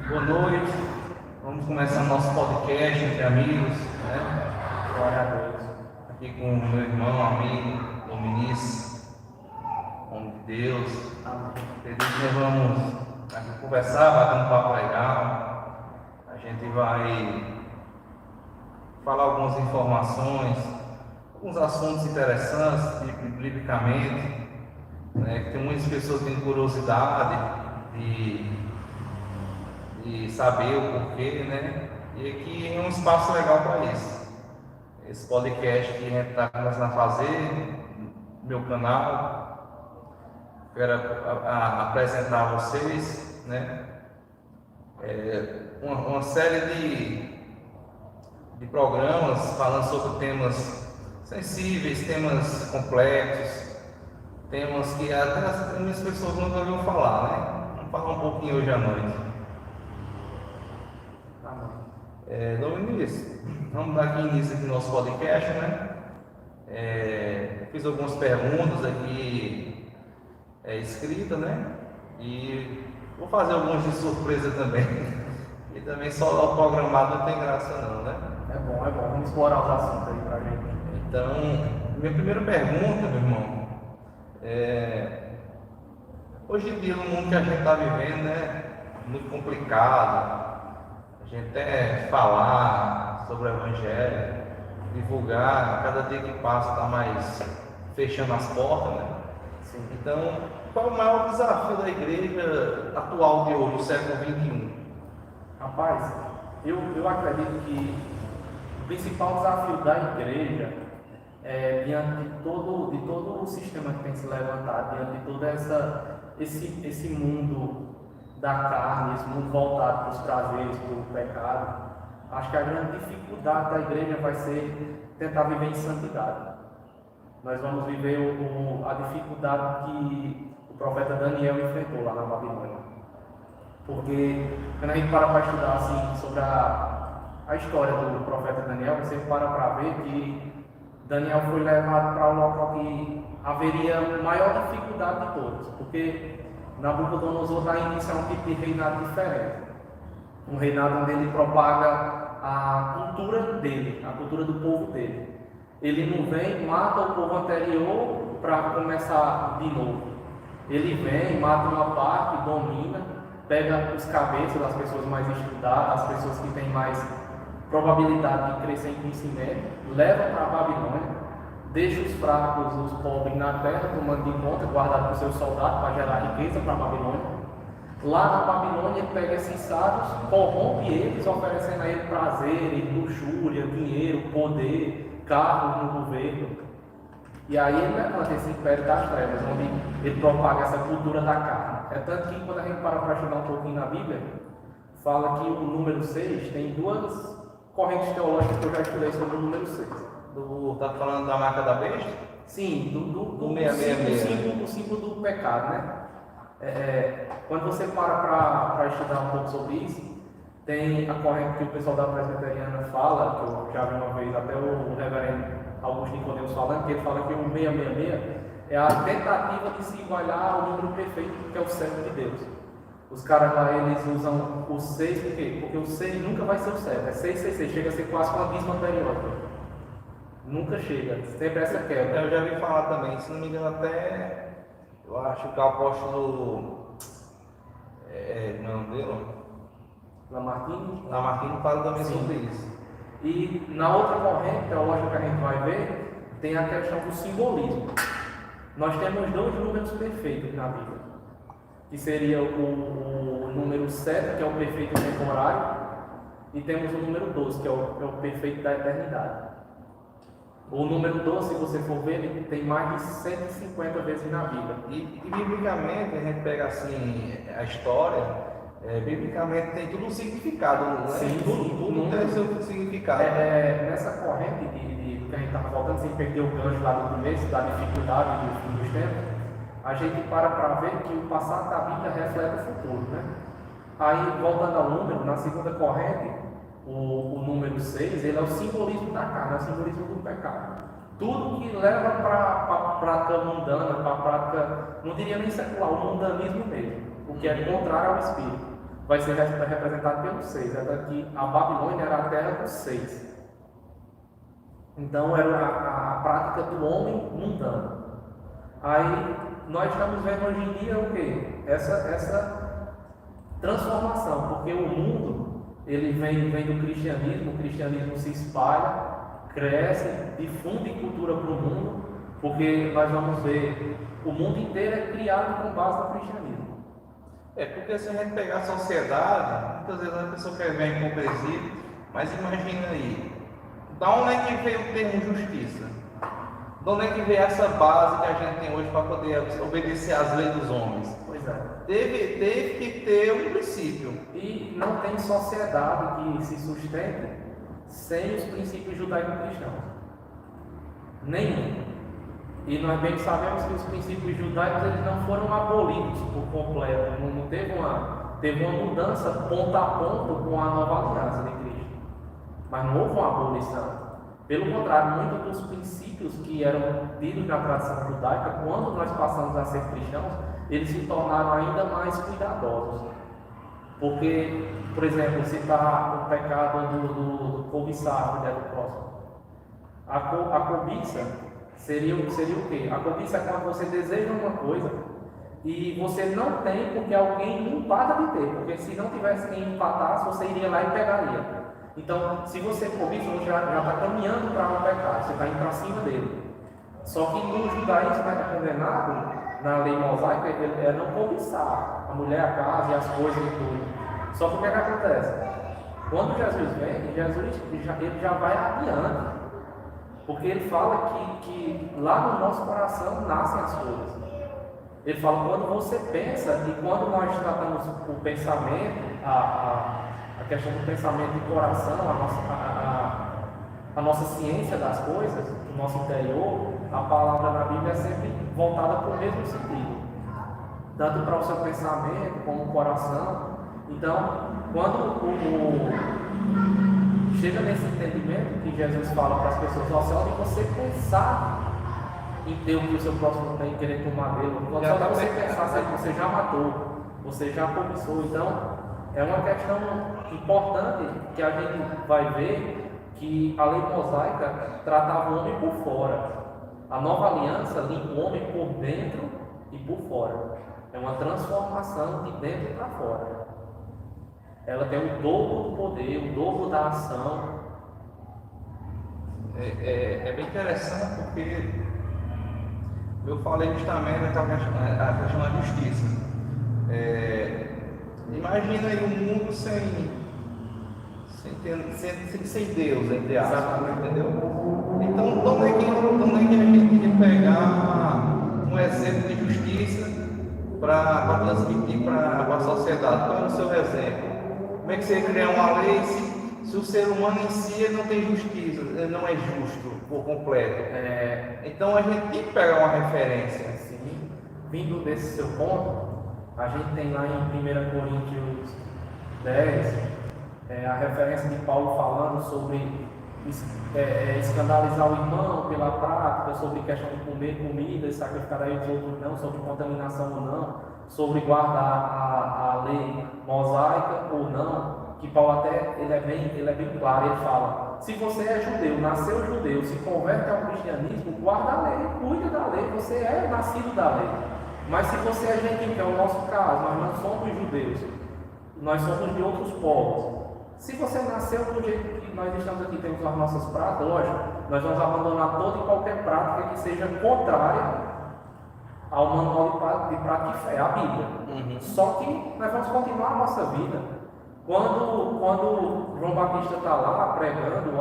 Boa noite. Vamos começar nosso podcast entre amigos, né? Glória a Deus. Aqui com o meu irmão, amigo, Dominici, homem de Deus. Amém. Acredito que vamos aqui conversar, bater um papo legal. A gente vai falar algumas informações, alguns assuntos interessantes, biblicamente, né? Que tem muitas pessoas que têm curiosidade de saber o porquê, né? E aqui é um espaço legal para isso. Esse podcast que a gente está começando a fazer, no meu canal, quero apresentar a vocês, né? Uma série de programas falando sobre temas sensíveis, temas complexos, temas que até muitas pessoas nunca ouviram falar, né? Vamos falar um pouquinho hoje à noite. Domingos, vamos dar aqui início ao nosso podcast, né? Fiz algumas perguntas aqui escritas, né? E vou fazer algumas de surpresa também. E também só o programado não tem graça não, né? É bom. Vamos explorar os assuntos aí pra gente. Então, minha primeira pergunta, meu irmão, hoje em dia no mundo que a gente está vivendo, né? Muito complicado. A gente até falar sobre o Evangelho, divulgar, cada dia que passa está mais fechando as portas, né? Sim. Então, qual é o maior desafio da igreja atual de hoje, do século XXI? Rapaz, eu acredito que o principal desafio da igreja diante de todo o sistema que tem se levantado, diante de todo esse mundo da carne, esse mundo voltado para os prazeres, para o pecado, acho que a grande dificuldade da igreja vai ser tentar viver em santidade. Nós vamos viver a dificuldade que o profeta Daniel enfrentou lá na Babilônia. Porque quando a gente para estudar assim, sobre a história do profeta Daniel, você para ver que Daniel foi levado para um local que haveria a maior dificuldade de todos, porque Nabucodonosor dá início a um tipo de reinado diferente. Um reinado onde ele propaga a cultura dele, a cultura do povo dele. Ele não vem, mata o povo anterior para começar de novo. Ele vem, mata uma parte, domina, pega os cabeças das pessoas mais estudadas, as pessoas que têm mais probabilidade de crescer em conhecimento, leva para a Babilônia, deixa os fracos, os pobres na terra, tomando de conta, guardado por seus soldados para gerar riqueza para a Babilônia. Lá na Babilônia ele pega esses sábios, corrompe eles, oferecendo a ele prazer, luxúria, dinheiro, poder, carros no governo. E aí ele levanta esse império das trevas, onde ele propaga essa cultura da carne. É tanto que quando a gente para estudar um pouquinho na Bíblia, fala que o número 6 tem duas correntes teológicas que eu já estudei sobre o número 6. Tá falando da marca da besta? Sim, do 666. o símbolo do pecado, né? Quando você para estudar um pouco sobre isso, tem a corrente que o pessoal da presbiteriana fala, que eu já vi uma vez até o reverendo Augusto Nicodemus falando, que ele fala que o 666 é a tentativa de se igualar ao número perfeito, que é o 7 de Deus. Os caras lá, eles usam o 6, por quê? Porque o 6 nunca vai ser o 7, é 666, chega a ser quase com a dízima anterior. Nunca chega, sempre essa quebra. Eu já vi falar também, se não me engano até, eu acho que o apóstolo, não é o nome dele? Lamartine fala também sobre isso. E na outra corrente teológica que a gente vai ver, tem a questão do simbolismo. Nós temos dois números perfeitos na Bíblia, que seria o número 7, que é o perfeito temporário, e temos o número 12, que é o perfeito da eternidade. O número 12, se você for ver, ele tem mais de 150 vezes na Bíblia. E biblicamente, a gente pega assim, a história, biblicamente tem tudo um significado, né? Sim, tudo tem seu significado. Nessa corrente de que a gente estava voltando, sem perder o gancho lá do começo, da dificuldade e do fim dos tempos, a gente para ver que o passado da Bíblia reflete o futuro, né? Aí, voltando ao número, na segunda corrente, o número 6, ele é o simbolismo da carne, é o simbolismo do pecado. Tudo que leva para a prática mundana, para a prática, não diria nem secular, o mundanismo mesmo, o que é contrário ao Espírito. vai ser representado pelos 6. Era que a Babilônia era a terra dos 6. Então era a prática do homem mundano. Aí nós estamos vendo hoje em dia o quê? Essa transformação, porque o mundo ele vem do cristianismo, o cristianismo se espalha, cresce, difunde cultura para o mundo, porque nós vamos ver o mundo inteiro é criado com base no cristianismo. Porque se a gente pegar a sociedade, muitas vezes a pessoa quer ver hipocrisia, mas imagina aí, da onde é que veio o termo justiça? De onde é que veio essa base que a gente tem hoje para poder obedecer às leis dos homens? Pois é. Teve que ter um princípio. E não tem sociedade que se sustente sem os princípios judaico-cristãos. Nenhum. E nós bem sabemos que os princípios judaicos eles não foram abolidos por completo. Não teve uma mudança ponto a ponto com a nova aliança de Cristo. Mas não houve uma abolição. Pelo contrário, muitos dos princípios que eram tidos na tradição judaica, quando nós passamos a ser cristãos, eles se tornaram ainda mais cuidadosos. Porque, por exemplo, citar o pecado do cobiçar a mulher do próximo. A cobiça seria o quê? A cobiça é quando você deseja uma coisa e você não tem porque alguém empaga de ter. Porque se não tivesse quem empatasse, você iria lá e pegaria. Então, se você cobiça, você já está caminhando para um pecado, você está indo para cima dele. Só que no judaísmo é condenado, na lei mosaica, é não cobiçar a mulher, a casa e as coisas e tudo. Só que o que acontece? Quando Jesus vem, ele já vai adiante. Porque ele fala que lá no nosso coração nascem as coisas. Ele fala, quando você pensa, e quando nós tratamos o pensamento, a questão do pensamento e coração, a nossa ciência das coisas, do nosso interior, a palavra na Bíblia é sempre voltada para o mesmo sentido, tanto para o seu pensamento como o coração. Então, quando chega nesse entendimento que Jesus fala para as pessoas, só de você pensar em ter o que o seu próximo tem e querer tomar dele, só de você pensar, você já matou, você já cobiçou. Então, é uma questão importante que a gente vai ver que a lei mosaica tratava o homem por fora. A nova aliança limpa o homem por dentro e por fora. É uma transformação de dentro para fora. Ela tem o dobro do poder, o dobro da ação. É bem interessante porque eu falei justamente a questão da justiça. Imagina aí um mundo sem Deus, entre aspas, entendeu? Então, de onde é que a gente tem que pegar um exemplo de justiça para transmitir para a sociedade? Qual é o seu exemplo? Como é que você cria uma lei se o ser humano em si ele não tem justiça, ele não é justo por completo? Então a gente tem que pegar uma referência. Assim, vindo desse seu ponto, a gente tem lá em 1 Coríntios 10 a referência de Paulo falando sobre escandalizar o irmão pela prática, sobre questão de comer comida e sacrificar a os outros não, sobre contaminação ou não, sobre guardar a lei mosaica ou não, que Paulo até ele é bem claro, ele fala, se você é judeu, nasceu judeu, se converte ao cristianismo, guarda a lei, cuida da lei, você é nascido da lei. Mas se você é gentil, que é o nosso caso, nós não somos judeus, nós somos de outros povos. Se você nasceu do jeito que nós estamos aqui, temos as nossas práticas, lógico, nós vamos abandonar toda e qualquer prática que seja contrária ao manual de prática de fé, a Bíblia. Só que nós vamos continuar a nossa vida. Quando João Batista está lá pregando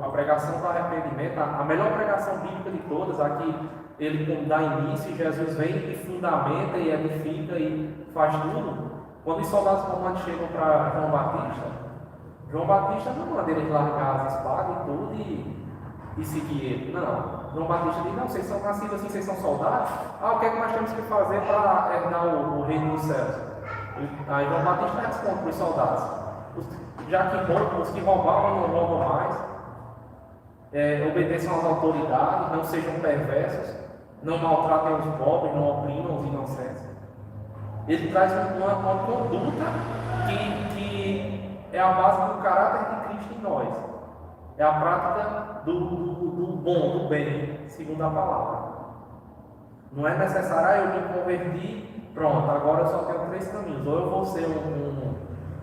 a pregação do arrependimento, a melhor pregação bíblica de todas, aqui ele dá início e Jesus vem e fundamenta e edifica e faz tudo. Quando os soldados romanos chegam para João Batista não manda ele largar as espadas e tudo e seguir ele. Não. João Batista diz, não, vocês são nascidos assim, vocês são soldados. O que é que nós temos que fazer para herdar o reino dos céus? Aí João Batista responde para os soldados, já que roubam, os que roubavam não roubam mais, obedeçam às autoridades, não sejam perversos, não maltratem os pobres, não oprimam os inocentes. Ele traz uma conduta que é a base do caráter de Cristo em nós. É a prática do bom, do bem, segundo a palavra. Não é necessário, eu me converti, pronto, agora eu só tenho 3 caminhos. Ou eu vou ser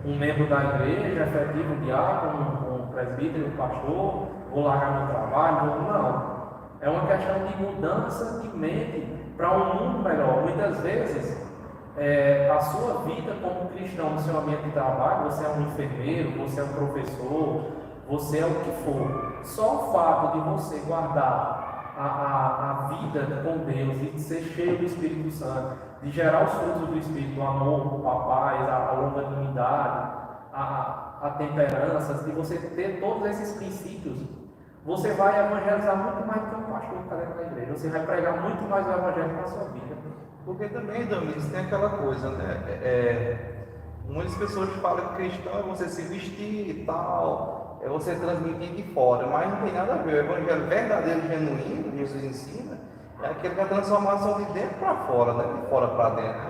um membro da igreja, efetivo, um diácono, um presbítero, um pastor, vou largar meu trabalho, não. É uma questão de mudança de mente para um mundo melhor. Muitas vezes, a sua vida como cristão no seu ambiente de trabalho, você é um enfermeiro, você é um professor, você é o que for. Só o fato de você guardar a vida com Deus, de ser cheio do Espírito Santo, de gerar os frutos do Espírito, o amor, a paz, a longanimidade, a temperança, de você ter todos esses princípios, você vai evangelizar muito mais do que um pastor que está dentro da igreja. Você vai pregar muito mais o evangelho na sua vida. Porque também, Damiris, tem aquela coisa, né? Muitas pessoas falam que cristão é você se vestir e tal, é você transmitir de fora, mas não tem nada a ver. O evangelho verdadeiro, genuíno, Jesus ensina, é aquele que é a transformação de dentro para fora, né? De fora para dentro.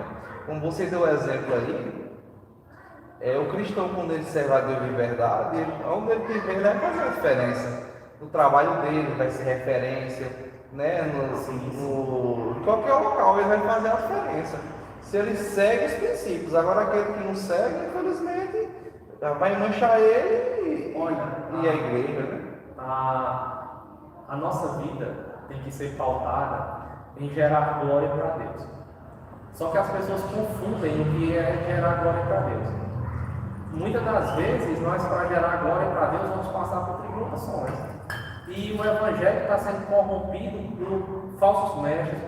Como você deu o exemplo aí, o cristão, quando ele serve a Deus de verdade, onde ele tiver, ele vai fazer a diferença. No trabalho dele, vai ser referência, né? Em qualquer local ele vai fazer a diferença. Se ele segue os princípios. Agora aquele que não segue, infelizmente, vai manchar ele e a igreja, né? A nossa vida tem que ser pautada em gerar glória para Deus. Só que as pessoas confundem o que é gerar glória para Deus. Muitas das vezes, nós, para gerar glória para Deus, vamos passar por tribulações. E o evangelho está sendo corrompido por falsos mestres,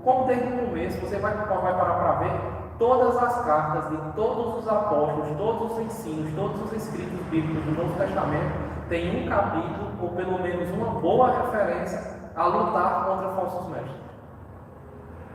como desde o começo, você vai parar para ver todas as cartas de todos os apóstolos, todos os ensinos, todos os escritos bíblicos do Novo Testamento, tem um capítulo, ou pelo menos uma boa referência, a lutar contra falsos mestres,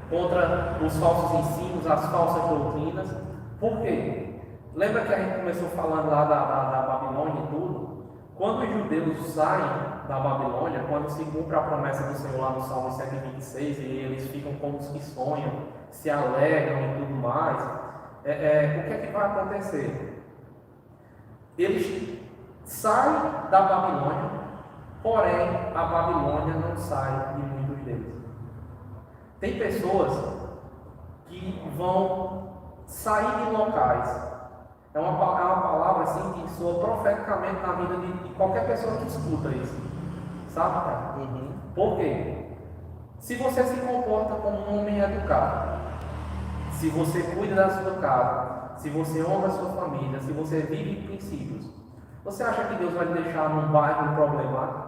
contra os falsos ensinos, as falsas doutrinas. Por quê? Lembra que a gente começou falando lá da Babilônia e tudo? Quando os judeus saem da Babilônia, quando se cumpre a promessa do Senhor lá no Salmo 126, e eles ficam como os que sonham, se alegram e tudo mais, o que é que vai acontecer? Eles saem da Babilônia, porém a Babilônia não sai de muitos deles. Tem pessoas que vão sair de locais. É uma palavra assim que soa profeticamente na vida de qualquer pessoa que escuta isso. Sabe, cara? Por quê? Se você se comporta como um homem educado, se você cuida da sua casa, se você honra a sua família, se você vive em princípios, você acha que Deus vai deixar num bairro problemático?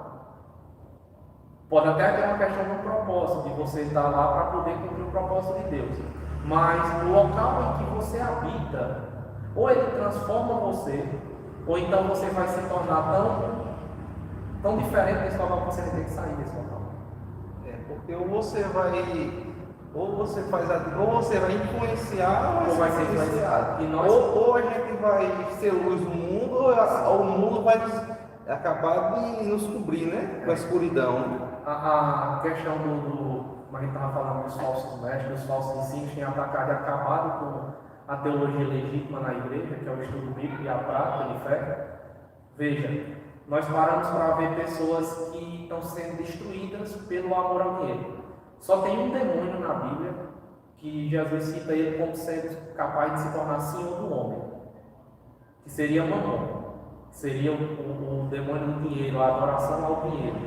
Pode até ter uma questão do propósito, de você estar lá para poder cumprir o propósito de Deus. Mas o local em que você habita, ou ele transforma você, ou então você vai se tornar tão diferente desse local que você vai ter que sair desse local. Porque ou você vai influenciar, ou vai ser influenciado. Ou a gente vai ser luz no mundo, ou o mundo vai acabar de nos cobrir, né? Com a escuridão. A questão como a gente estava falando dos falsos mestres, dos falsos ensinos, tem atacado e acabado com a teologia legítima na igreja, que é o estudo bíblico e a prática de fé. Veja, nós paramos para ver pessoas que estão sendo destruídas pelo amor ao dinheiro. Só tem um demônio na Bíblia que Jesus cita ele como sendo capaz de se tornar senhor do homem, que seria Mamon, que seria o demônio do dinheiro, a adoração ao dinheiro.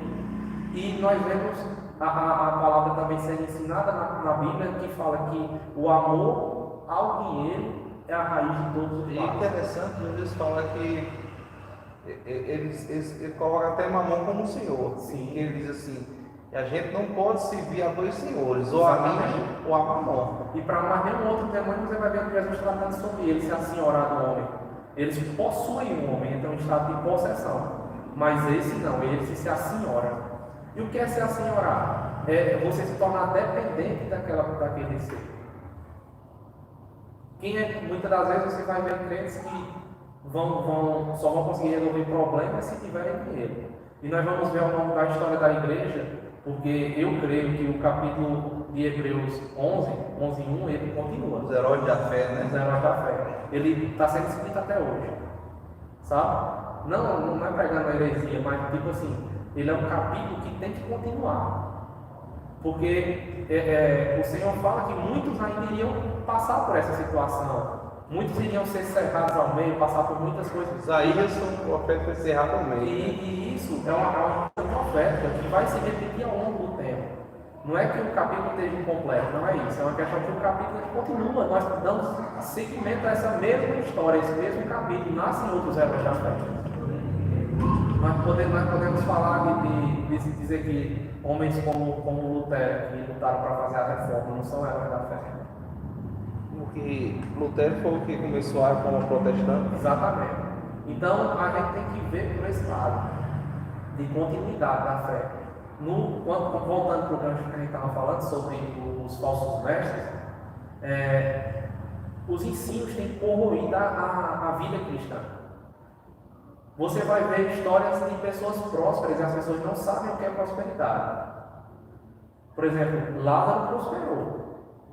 E nós vemos a palavra também sendo ensinada na Bíblia, que fala que o amor ao dinheiro é a raiz de todos os males. É interessante, Jesus fala que ele coloca até Mamon como senhor. Sim. Ele diz assim: a gente não pode servir a 2 senhores, ou a mim ou a Mamon. E para mais nenhum outro demônio, você vai ver que Jesus tratando sobre ele, se assenhorar do homem. Eles possuem o homem, então estado de possessão. Mas esse não, esse se assenhora. E o que é se assenhorar? É você se tornar dependente daquele ser. Muitas das vezes você vai ver crentes que só vão conseguir resolver problemas se tiverem dinheiro. E nós vamos ver ao longo da história da igreja, porque eu creio que o capítulo de Hebreus 11:1, ele continua. Os heróis da fé, né? Os heróis da fé. Ele está sendo escrito até hoje. Sabe? Não é pregando a heresia, mas tipo assim, ele é um capítulo que tem que continuar. Porque o Senhor fala que muitos ainda iriam passar por essa situação. Muitos iriam ser cerrados ao meio, passar por muitas coisas. Isaías, o profeta, foi cerrado ao meio. E isso é uma profética que vai se repetir ao longo do tempo. Não é que o capítulo esteja incompleto, não é isso. É uma questão que o capítulo continua. Nós damos seguimento a essa mesma história, esse mesmo capítulo. Nascem outros heróis da fé. Nós podemos falar de dizer que homens como Lutero, que lutaram para fazer a reforma, não são heróis da fé. Porque Lutero foi o que começou a reforma protestante. Exatamente. Então a gente tem que ver por esse lado de continuidade da fé. Voltando para o gancho que a gente estava falando sobre os falsos mestres, os ensinos têm corroído a vida cristã. Você vai ver histórias de pessoas prósperas e as pessoas não sabem o que é prosperidade. Por exemplo, Lázaro prosperou.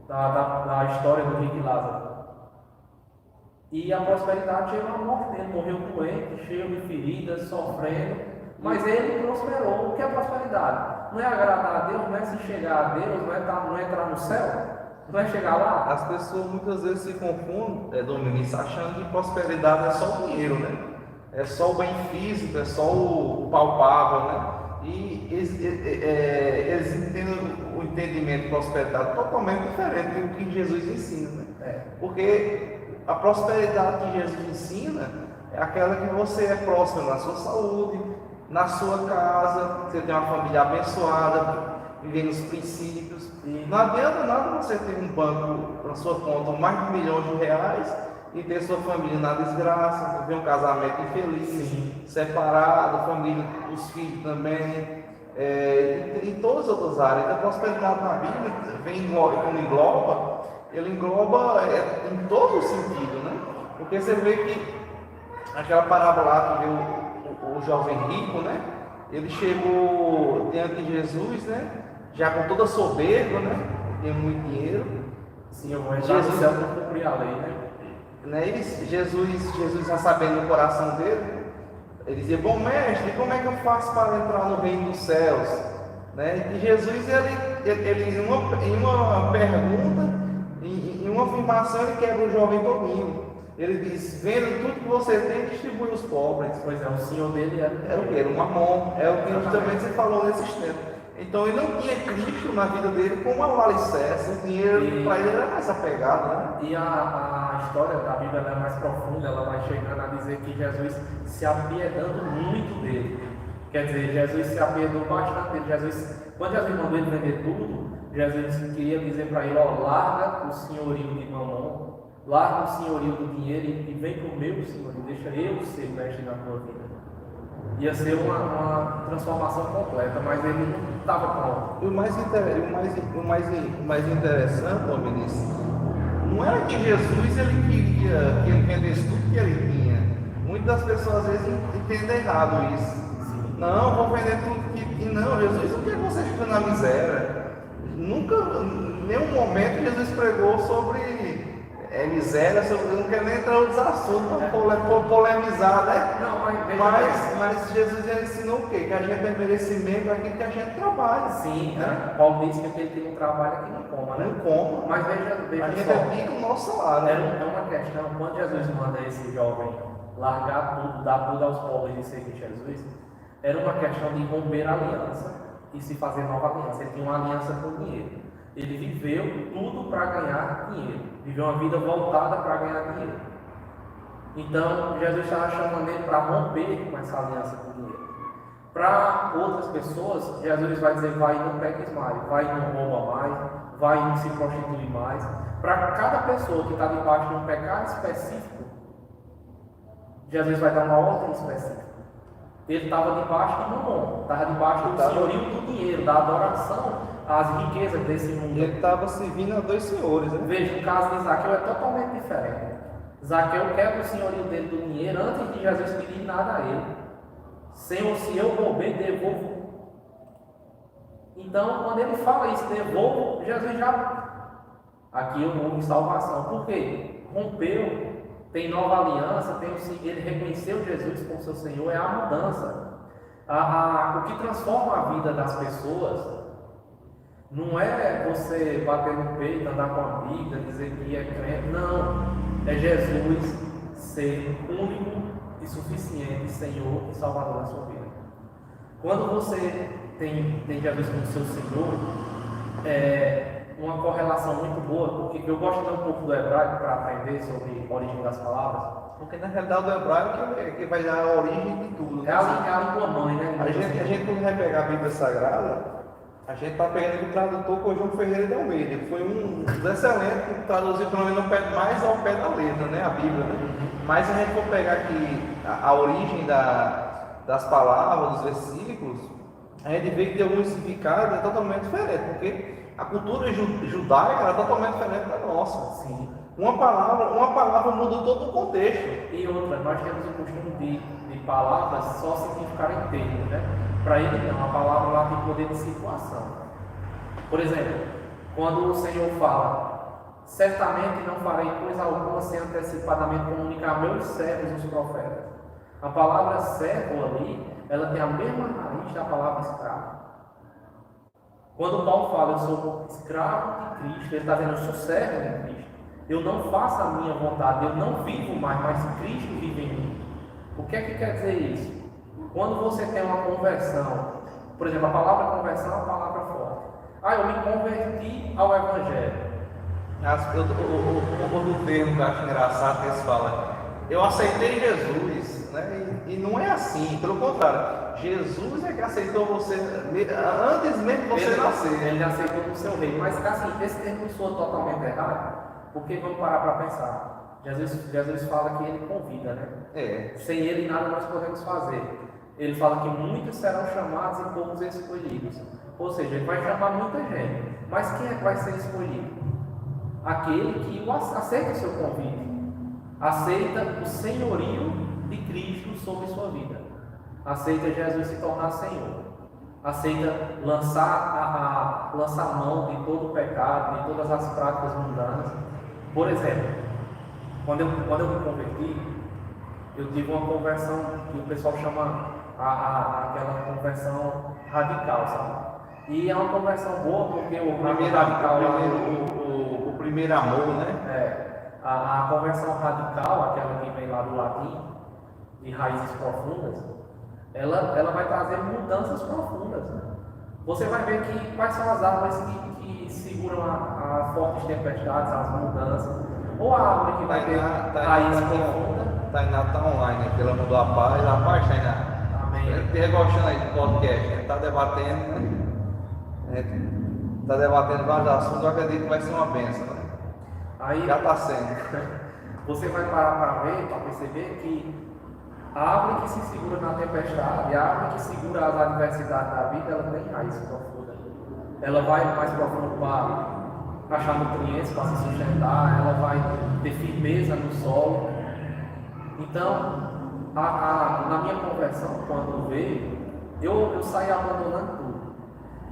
Da história do rico Lázaro. E a prosperidade chegou à morte dele, morreu doente, cheio de feridas, sofrendo, mas ele prosperou. O que é prosperidade? Não é agradar a Deus, não é se chegar a Deus, não é entrar no céu, não é chegar lá. As pessoas muitas vezes se confundem, Domingos, achando que prosperidade é só o dinheiro, né? É só o bem físico, é só o palpável, né? E eles entendem o entendimento de prosperidade totalmente diferente do que Jesus ensina, né? Porque a prosperidade que Jesus ensina é aquela que você é próspero na sua saúde, na sua casa, você tem uma família abençoada, viver nos princípios. Não adianta nada você ter um banco na sua conta mais de milhões de reais e ter sua família na desgraça, viver um casamento infeliz, Sim. separado, família, os filhos também, em todas as outras áreas. A prosperidade na Bíblia como engloba, ele engloba em todo o sentido, né? Porque você vê que aquela parábola lá que viu o jovem rico, né? Ele chegou diante de Jesus, né? Já com toda a soberba, né? Tinha muito dinheiro. Sim, eu vou entrar no céu para cumprir a lei, né? E Jesus já sabendo o coração dele, ele dizia: bom mestre, como é que eu faço para entrar no reino dos céus? Né? E Jesus, ele em uma pergunta, em uma afirmação, ele quebra o jovem todinho. Ele diz: vendo tudo que você tem, distribui aos pobres. Pois é, o senhor dele era o que? Era um mamon. É o que justamente você falou nesses tempos. Então ele não tinha Cristo na vida dele como um alicerce. O dinheiro para ele era mais apegado, né? E a história da Bíblia é mais profunda, ela vai chegando a dizer que Jesus se apiedando muito dele. Quer dizer, Jesus se apiedou bastante dele. Quando Jesus mandou ele vender tudo, Jesus queria dizer para ele: ó, larga o senhorio de Mamon, larga o senhorio do dinheiro e vem para o meu senhorio, deixa eu ser mestre na tua vida. Ia ser uma transformação completa, mas ele não estava pronto. E o mais interessante, Domingos, não era que Jesus ele queria que ele vendesse tudo que ele tinha. Muitas das pessoas às vezes entendem errado isso. Sim. Não, vou vender tudo que. E não, Jesus não quer que você fique na miséria. Nunca, em nenhum momento Jesus pregou sobre miséria, eu não quero nem entrar nos assuntos para polemizar, né? Não, mas Jesus ele ensinou o quê? Que a gente tem merecimento daquilo que a gente trabalha. Sim, né? Paulo disse que aquele que não trabalha que não coma, né? Não coma. Mas veja a gente só, é rico no nosso salário. É uma questão, quando Jesus manda esse jovem largar tudo, dar tudo aos pobres e seguir Jesus, era uma questão de romper a aliança e se fazer nova aliança. Ele tinha uma aliança com o dinheiro. Ele viveu tudo para ganhar dinheiro. Viveu uma vida voltada para ganhar dinheiro. Então, Jesus estava chamando ele para romper com essa aliança com o dinheiro. Para outras pessoas, Jesus vai dizer: vai e não peques mais, vai e não rouba mais, vai e não se prostitui mais. Para cada pessoa que está debaixo de um pecado específico, Jesus vai dar uma ordem específica. Ele estava debaixo de Mamon, estava debaixo do senhorio do dinheiro, da adoração às riquezas desse mundo. Ele estava servindo a dois senhores, né? Veja, o caso de Zaqueu é totalmente diferente. Zaqueu quebra o senhorio dele do dinheiro antes de Jesus pedir nada a ele. Senhor, se eu roubei, devolvo. Então, quando ele fala isso, devolvo, Jesus já. Aqui eu vou em salvação. Por quê? Rompeu, tem nova aliança, ele reconheceu Jesus como seu Senhor, é a mudança. O que transforma a vida das pessoas não é você bater no peito, andar com a Bíblia, dizer que é crente. Não. É Jesus ser único e suficiente Senhor e Salvador da sua vida. Quando você tem Jesus como seu Senhor, é uma correlação muito boa, porque eu gosto de ler um pouco do hebraico para aprender sobre a origem das palavras. Porque na realidade o hebraico é que vai dar a origem de tudo. É a língua mãe, né? A gente quando vai pegar a Bíblia Sagrada, a gente está pegando o tradutor com o João Ferreira de Almeida. Ele foi um dos excelentes que traduziu pelo menos mais ao pé da letra, né? A Bíblia, né? Mas se a gente for pegar aqui a origem das palavras, dos versículos, a gente vê que tem alguns significados totalmente diferentes, porque a cultura judaica era totalmente diferente da nossa. Sim. Uma palavra muda todo o contexto. E outra, nós temos o costume de palavras só significarem termos, né? Para ele não, a palavra lá tem poder de situação. Por exemplo, quando o Senhor fala, certamente não farei coisa alguma sem antecipadamente comunicar a meus servos, os profetas. A palavra servo ali, ela tem a mesma raiz da palavra escravo. Quando Paulo fala, eu sou escravo de Cristo, ele está dizendo, eu sou servo de Cristo. Eu não faço a minha vontade, eu não vivo mais, mas Cristo vive em mim. O que é que quer dizer isso? Quando você tem uma conversão, por exemplo, a palavra conversão é uma palavra forte. Eu me converti ao Evangelho. O termo que eu acho engraçado que eles falam, eu aceitei Jesus, né? E não é assim, pelo contrário, Jesus é que aceitou você antes mesmo de você nascer. Ele aceitou como seu rei, mas assim, esse termo não soa totalmente errado, porque vamos parar para pensar. Jesus fala que ele convida, né? Sem ele nada nós podemos fazer. Ele fala que muitos serão chamados e poucos escolhidos. Ou seja, ele vai chamar muita gente. Mas quem é que vai ser escolhido? Aquele que aceita o seu convite. Aceita o senhorio de Cristo sobre sua vida. Aceita Jesus se tornar Senhor. Aceita lançar mão de todo o pecado, de todas as práticas mundanas. Por exemplo, quando eu me converti, eu tive uma conversão que o pessoal chama aquela conversão radical, sabe? E é uma conversão boa porque o primeiro amor, né? A conversão radical, aquela que vem lá do latim, de raízes profundas, ela vai trazer mudanças profundas. Né? Você vai ver que quais são as árvores que seguram a fortes tempestades, as mudanças, ou a árvore que vai ter raiz profunda. Tainá está online, pelo mundo da paz, Tainá. Esteja gostando aí do podcast, está debatendo, né? Está debatendo vários assuntos, eu acredito que vai ser uma bênção, né? Aí, já está sendo. Você vai parar para ver, para perceber que a árvore que se segura na tempestade, a árvore que segura as adversidades da vida, ela tem raiz profunda. Ela vai mais profundo para achar nutrientes, para se sustentar, ela vai ter firmeza no solo. Então, na minha conversão, quando veio, eu saí abandonando tudo.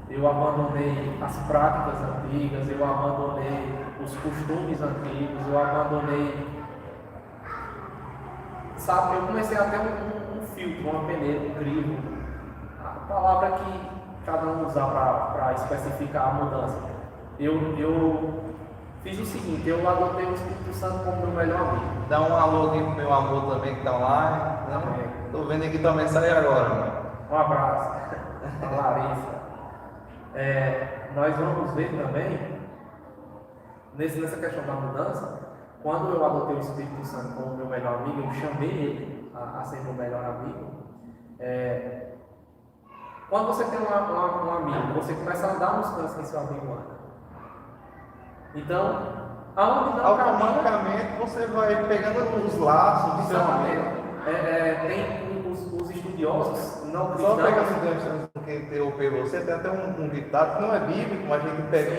Eu abandonei as práticas antigas, eu abandonei os costumes antigos, eu abandonei. Sabe, eu comecei a ter um filtro, uma peneira, um crivo. A palavra que cada um usar para especificar a mudança. Eu fiz o seguinte, eu adotei o Espírito Santo como meu melhor amigo. Dá um alô aqui pro meu amor também que está online. Né? Estou vendo aqui tua mensagem agora. Mano. Um abraço. A Larissa. Nós vamos ver também, nessa questão da mudança, quando eu adotei o Espírito Santo como meu melhor amigo, eu chamei ele a ser meu melhor amigo. Quando você tem um amigo, você começa a andar nos cantos que seu amigo anda. Então, aonde não automaticamente você vai pegando os laços do seu amigo. Tem os estudiosos não cristãos. Só pegando que interrompeu você, tem até um ditado que não é bíblico, mas a gente pega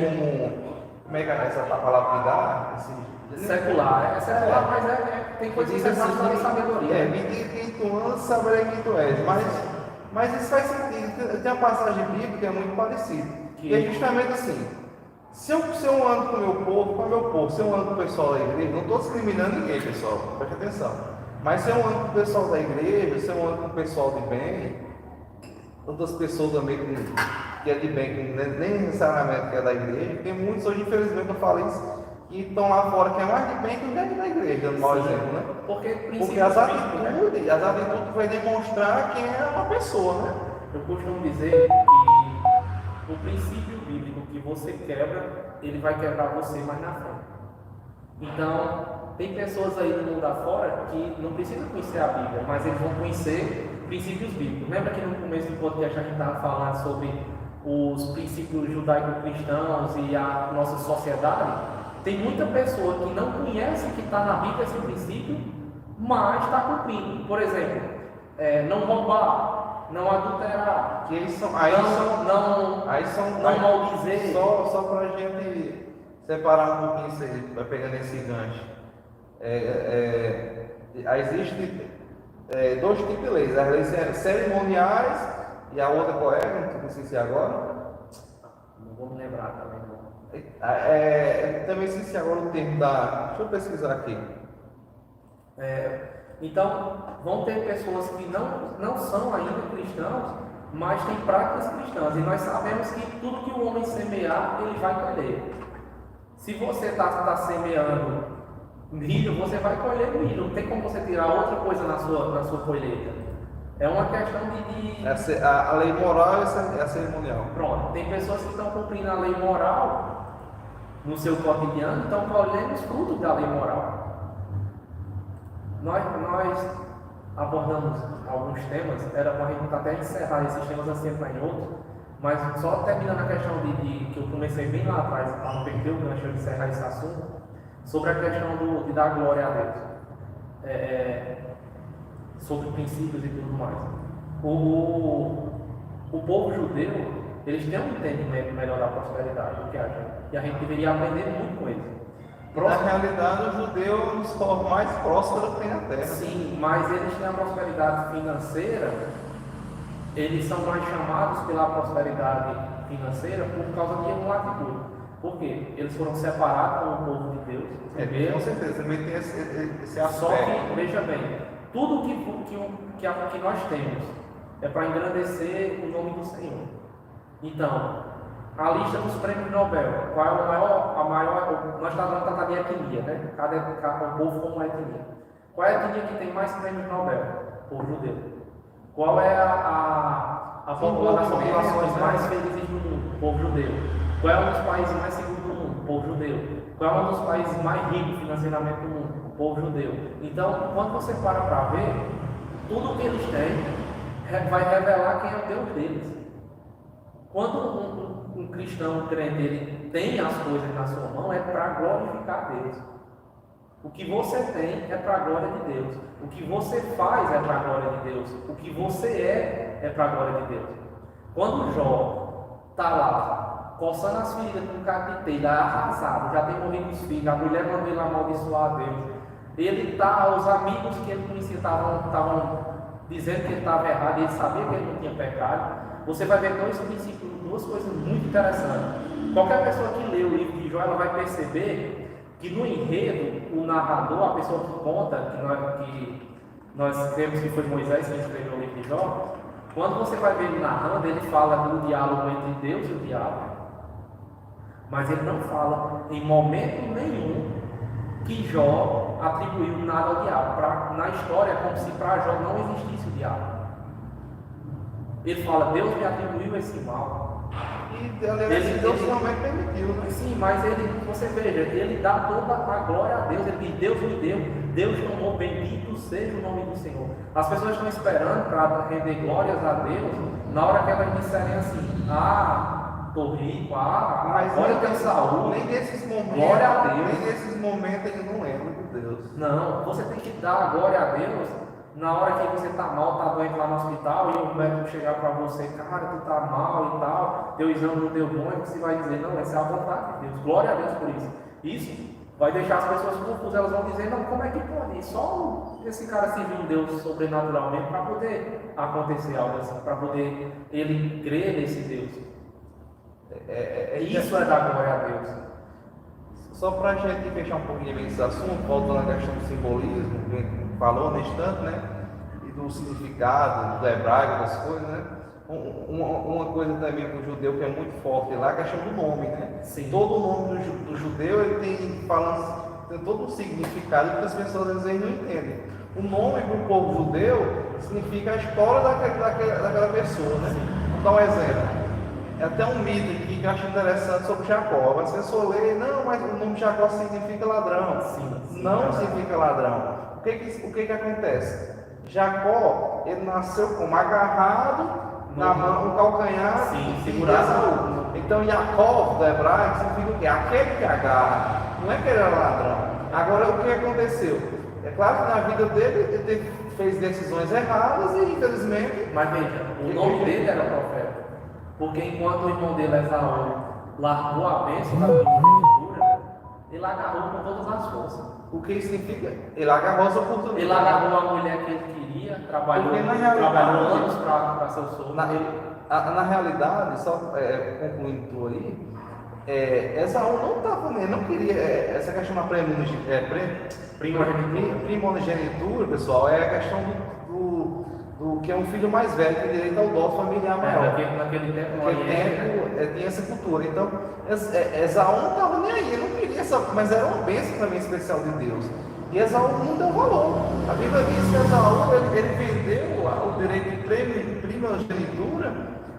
como é que é essa palavra que dá? Secular, secular, mas tem coisas que você precisa de sabedoria. 25 anos saberei quem tu és, Mas isso faz sentido. Tem uma passagem bíblica que é muito parecida. Que é justamente assim. Se eu ando com o meu povo, se eu ando com o pessoal da igreja, não estou discriminando ninguém, pessoal, preste atenção. Mas se eu ando com o pessoal da igreja, se eu ando com o pessoal de bem, outras pessoas também que é de bem, que nem necessariamente que é da igreja, tem muitos hoje, infelizmente, eu falo isso, que estão lá fora, que é mais de bem que o dentro da igreja, dando mau exemplo, né? Porque as atitudes vai demonstrar quem é uma pessoa, né? Eu costumo dizer que o princípio bíblico que você quebra, ele vai quebrar você mais na frente. Então, tem pessoas aí no mundo afora que não precisam conhecer a Bíblia, mas eles vão conhecer princípios bíblicos. Lembra que no começo do podcast a gente estava falando sobre os princípios judaico-cristãos e a nossa sociedade? Tem muita pessoa que não conhece que está na Bíblia esse princípio, mas está cumprindo. Por exemplo, não roubar, não adulterar, não maldizer. Só para a gente separar um pouquinho isso aí, vai pegando esse gancho. Existem dois tipos de leis, as leis cerimoniais e a outra qual é? Não esqueci agora. Não vou me lembrar também não. Também esqueci agora o termo da. Deixa eu pesquisar aqui. Então, vão ter pessoas que não são ainda cristãos, mas têm práticas cristãs. E nós sabemos que tudo que o homem semear, ele vai colher. Se você está semeando milho, você vai colher milho. Não tem como você tirar outra coisa na sua colheita. É uma questão de... A lei moral é a cerimonial. Pronto. Tem pessoas que estão cumprindo a lei moral no seu cotidiano, estão colhendo os frutos da lei moral. Nós abordamos alguns temas, era para a gente até encerrar esses temas assim entrar em outros, mas só terminando a questão que eu comecei bem lá atrás, para não perder o gancho de encerrar esse assunto, sobre a questão de dar glória a Deus, sobre princípios e tudo mais. O povo judeu, eles têm um entendimento melhor da prosperidade do que a gente, e a gente deveria aprender muito com eles. Na realidade, o judeu é um dos povos mais prósperos que tem na Terra. Sim, mas eles têm a prosperidade financeira, eles são mais chamados pela prosperidade financeira por causa de uma atitude. Por quê? Eles foram separados do povo de Deus. Primeiro, com certeza, também tem esse aspecto. Só que, veja bem, tudo que nós temos é para engrandecer o nome do Senhor. Então, a lista dos prêmios Nobel, qual é a maior, nós estamos tratando de etnia, né? Cada povo com uma etnia. Qual é a etnia que tem mais prêmios Nobel? O povo judeu. Qual é as populações mais felizes do mundo? O povo judeu. Qual é um dos países mais seguros do mundo? O povo judeu. Qual é um dos países mais ricos financeiramente do mundo? O povo judeu. Então, quando você para ver, tudo que eles têm vai revelar quem é o Deus deles. Quando um cristão, um crente, ele tem as coisas na sua mão, é para glorificar Deus. O que você tem é para a glória de Deus. O que você faz é para a glória de Deus. O que você é para a glória de Deus. Quando Jó está lá, coçando as feridas com carpinteiro, arrasado, já tem morrido os filhos, a mulher mandou ele amaldiçoar a Deus. Ele está, os amigos que ele conhecia estavam dizendo que ele estava errado, ele sabia que ele não tinha pecado. Você vai ver dois princípios, duas coisas muito interessantes. Qualquer pessoa que lê o livro de Jó, ela vai perceber que no enredo, o narrador, a pessoa que conta, que nós cremos que foi Moisés que escreveu o livro de Jó, quando você vai ver ele narrando, ele fala do diálogo entre Deus e o diabo. Mas ele não fala em momento nenhum que Jó atribuiu nada ao diabo. Na história é como se para Jó não existisse o diabo. Ele fala, Deus me atribuiu esse mal. E Deus realmente permitiu, né? Sim, mas você veja, ele dá toda a glória a Deus. Ele diz, Deus me deu, Deus tomou, bendito seja o nome do Senhor. As pessoas estão esperando para render glórias a Deus, na hora que elas disserem assim, estou rico, mas olha, eu tenho saúde. Nem nesses momentos, glória a Deus. Nem nesses momentos ele não lembra de Deus. Não, você tem que dar a glória a Deus na hora que você está mal, está doente lá no hospital, e o médico chegar para você, cara, tu está mal e tal, teu exame não deu bom, e você vai dizer, não, essa é a vontade de Deus, glória a Deus por isso. Isso vai deixar as pessoas confusas, elas vão dizer, não, como é que pode? Só esse cara serviu um Deus sobrenaturalmente para poder acontecer algo assim, para poder ele crer nesse Deus. Isso é dar glória a Deus. Só para a gente fechar um pouquinho bem esse assunto, voltando à questão do simbolismo, que a gente falou nesse instante, né? E do significado, do hebraico, das coisas, né? Uma coisa também para o judeu que é muito forte lá é a questão do nome, né? Sim. Todo o nome do judeu ele tem todo um significado que as pessoas às vezes não entendem. O nome para o povo judeu significa a história daquela pessoa, né? Vou dar um exemplo. É até um mito aqui que eu acho interessante sobre Jacó. As pessoas leem, não, mas o nome Jacó significa ladrão. Sim, Não significa ladrão. O que acontece? Jacó, ele nasceu como agarrado na mão, no calcanhar de Esaú. Então, Jacó, do hebraico, significa o quê? Aquele que agarra. Não é que ele era ladrão. Agora, o que aconteceu? É claro que na vida dele, ele fez decisões erradas e, infelizmente... Mas veja, o nome dele era profeta. Porque enquanto o irmão dele, Esaú, largou a bênção da primogenitura, ele agarrou com todas as forças. O que significa? Ele agarrou as oportunidades. Ele agarrou a mulher que ele queria, trabalhou anos para seu sonho. Na realidade, só concluindo tu aí, Esaú não estava, ele não queria, essa questão da primogenitura, pessoal, é a questão do que é um filho mais velho que tem direito ao dó familiar maior. Naquele tempo tinha essa cultura. Então, Esaú não estava nem aí, ele não queria essa, mas era uma bênção também especial de Deus. E Esaú não deu valor. A Bíblia diz que Esaú ele vendeu o direito de primogenitura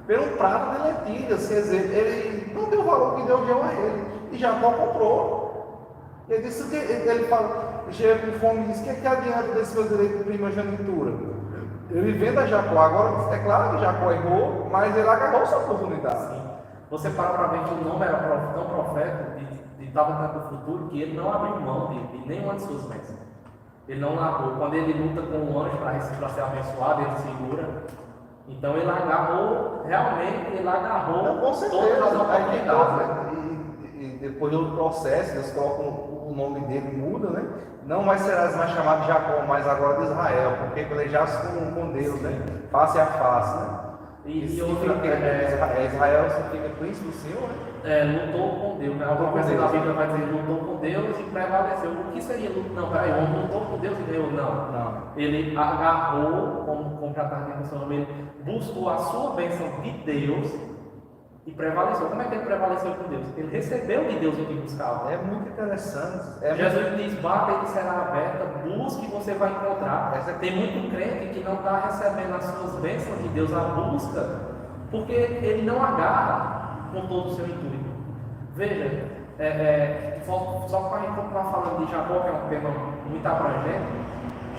por um prato de lentilhas. Quer dizer, ele não deu o valor que Deus deu a ele. E Jacó comprou. Ele disse que ele fala, chega com fome e diz: que adianta desse meu direito de primogenitura? Ele vende a Jacó. Agora, é claro que Jacó errou, mas ele agarrou sua oportunidade. Sim. Você para ver que o nome era tão profeta, estava tanto no futuro, que ele não abriu mão de nenhuma de suas bênçãos. Ele não largou. Quando ele luta com o anjo para ser abençoado, ele segura. Então ele agarrou, realmente, ele agarrou com certeza, todas as oportunidades. E depois do processo, eles colocam o nome dele, muda, né? Não mais serás mais chamado de Jacó, mas agora de Israel, porque pelejaste com Deus, né? Face a face, né? E Israel significa príncipe do Senhor, né? Lutou com Deus, né? A profecia da Bíblia vai dizer lutou com Deus e prevaleceu. O que seria lutar? Não, peraí, o homem lutou com Deus e ganhou? Não. Ele agarrou, como já está dizendo o seu nome, ele buscou a sua bênção de Deus e prevaleceu. Como é que ele prevaleceu com Deus? Ele recebeu de Deus o que buscava. É muito interessante. Jesus diz: bata e será aberta, busque e você vai encontrar. Tem muito crente que não está recebendo as suas bênçãos de Deus, a busca, porque ele não agarra com todo o seu intuito. Veja, só para a gente continuar falando de Jacó, que é um tema muito abrangente.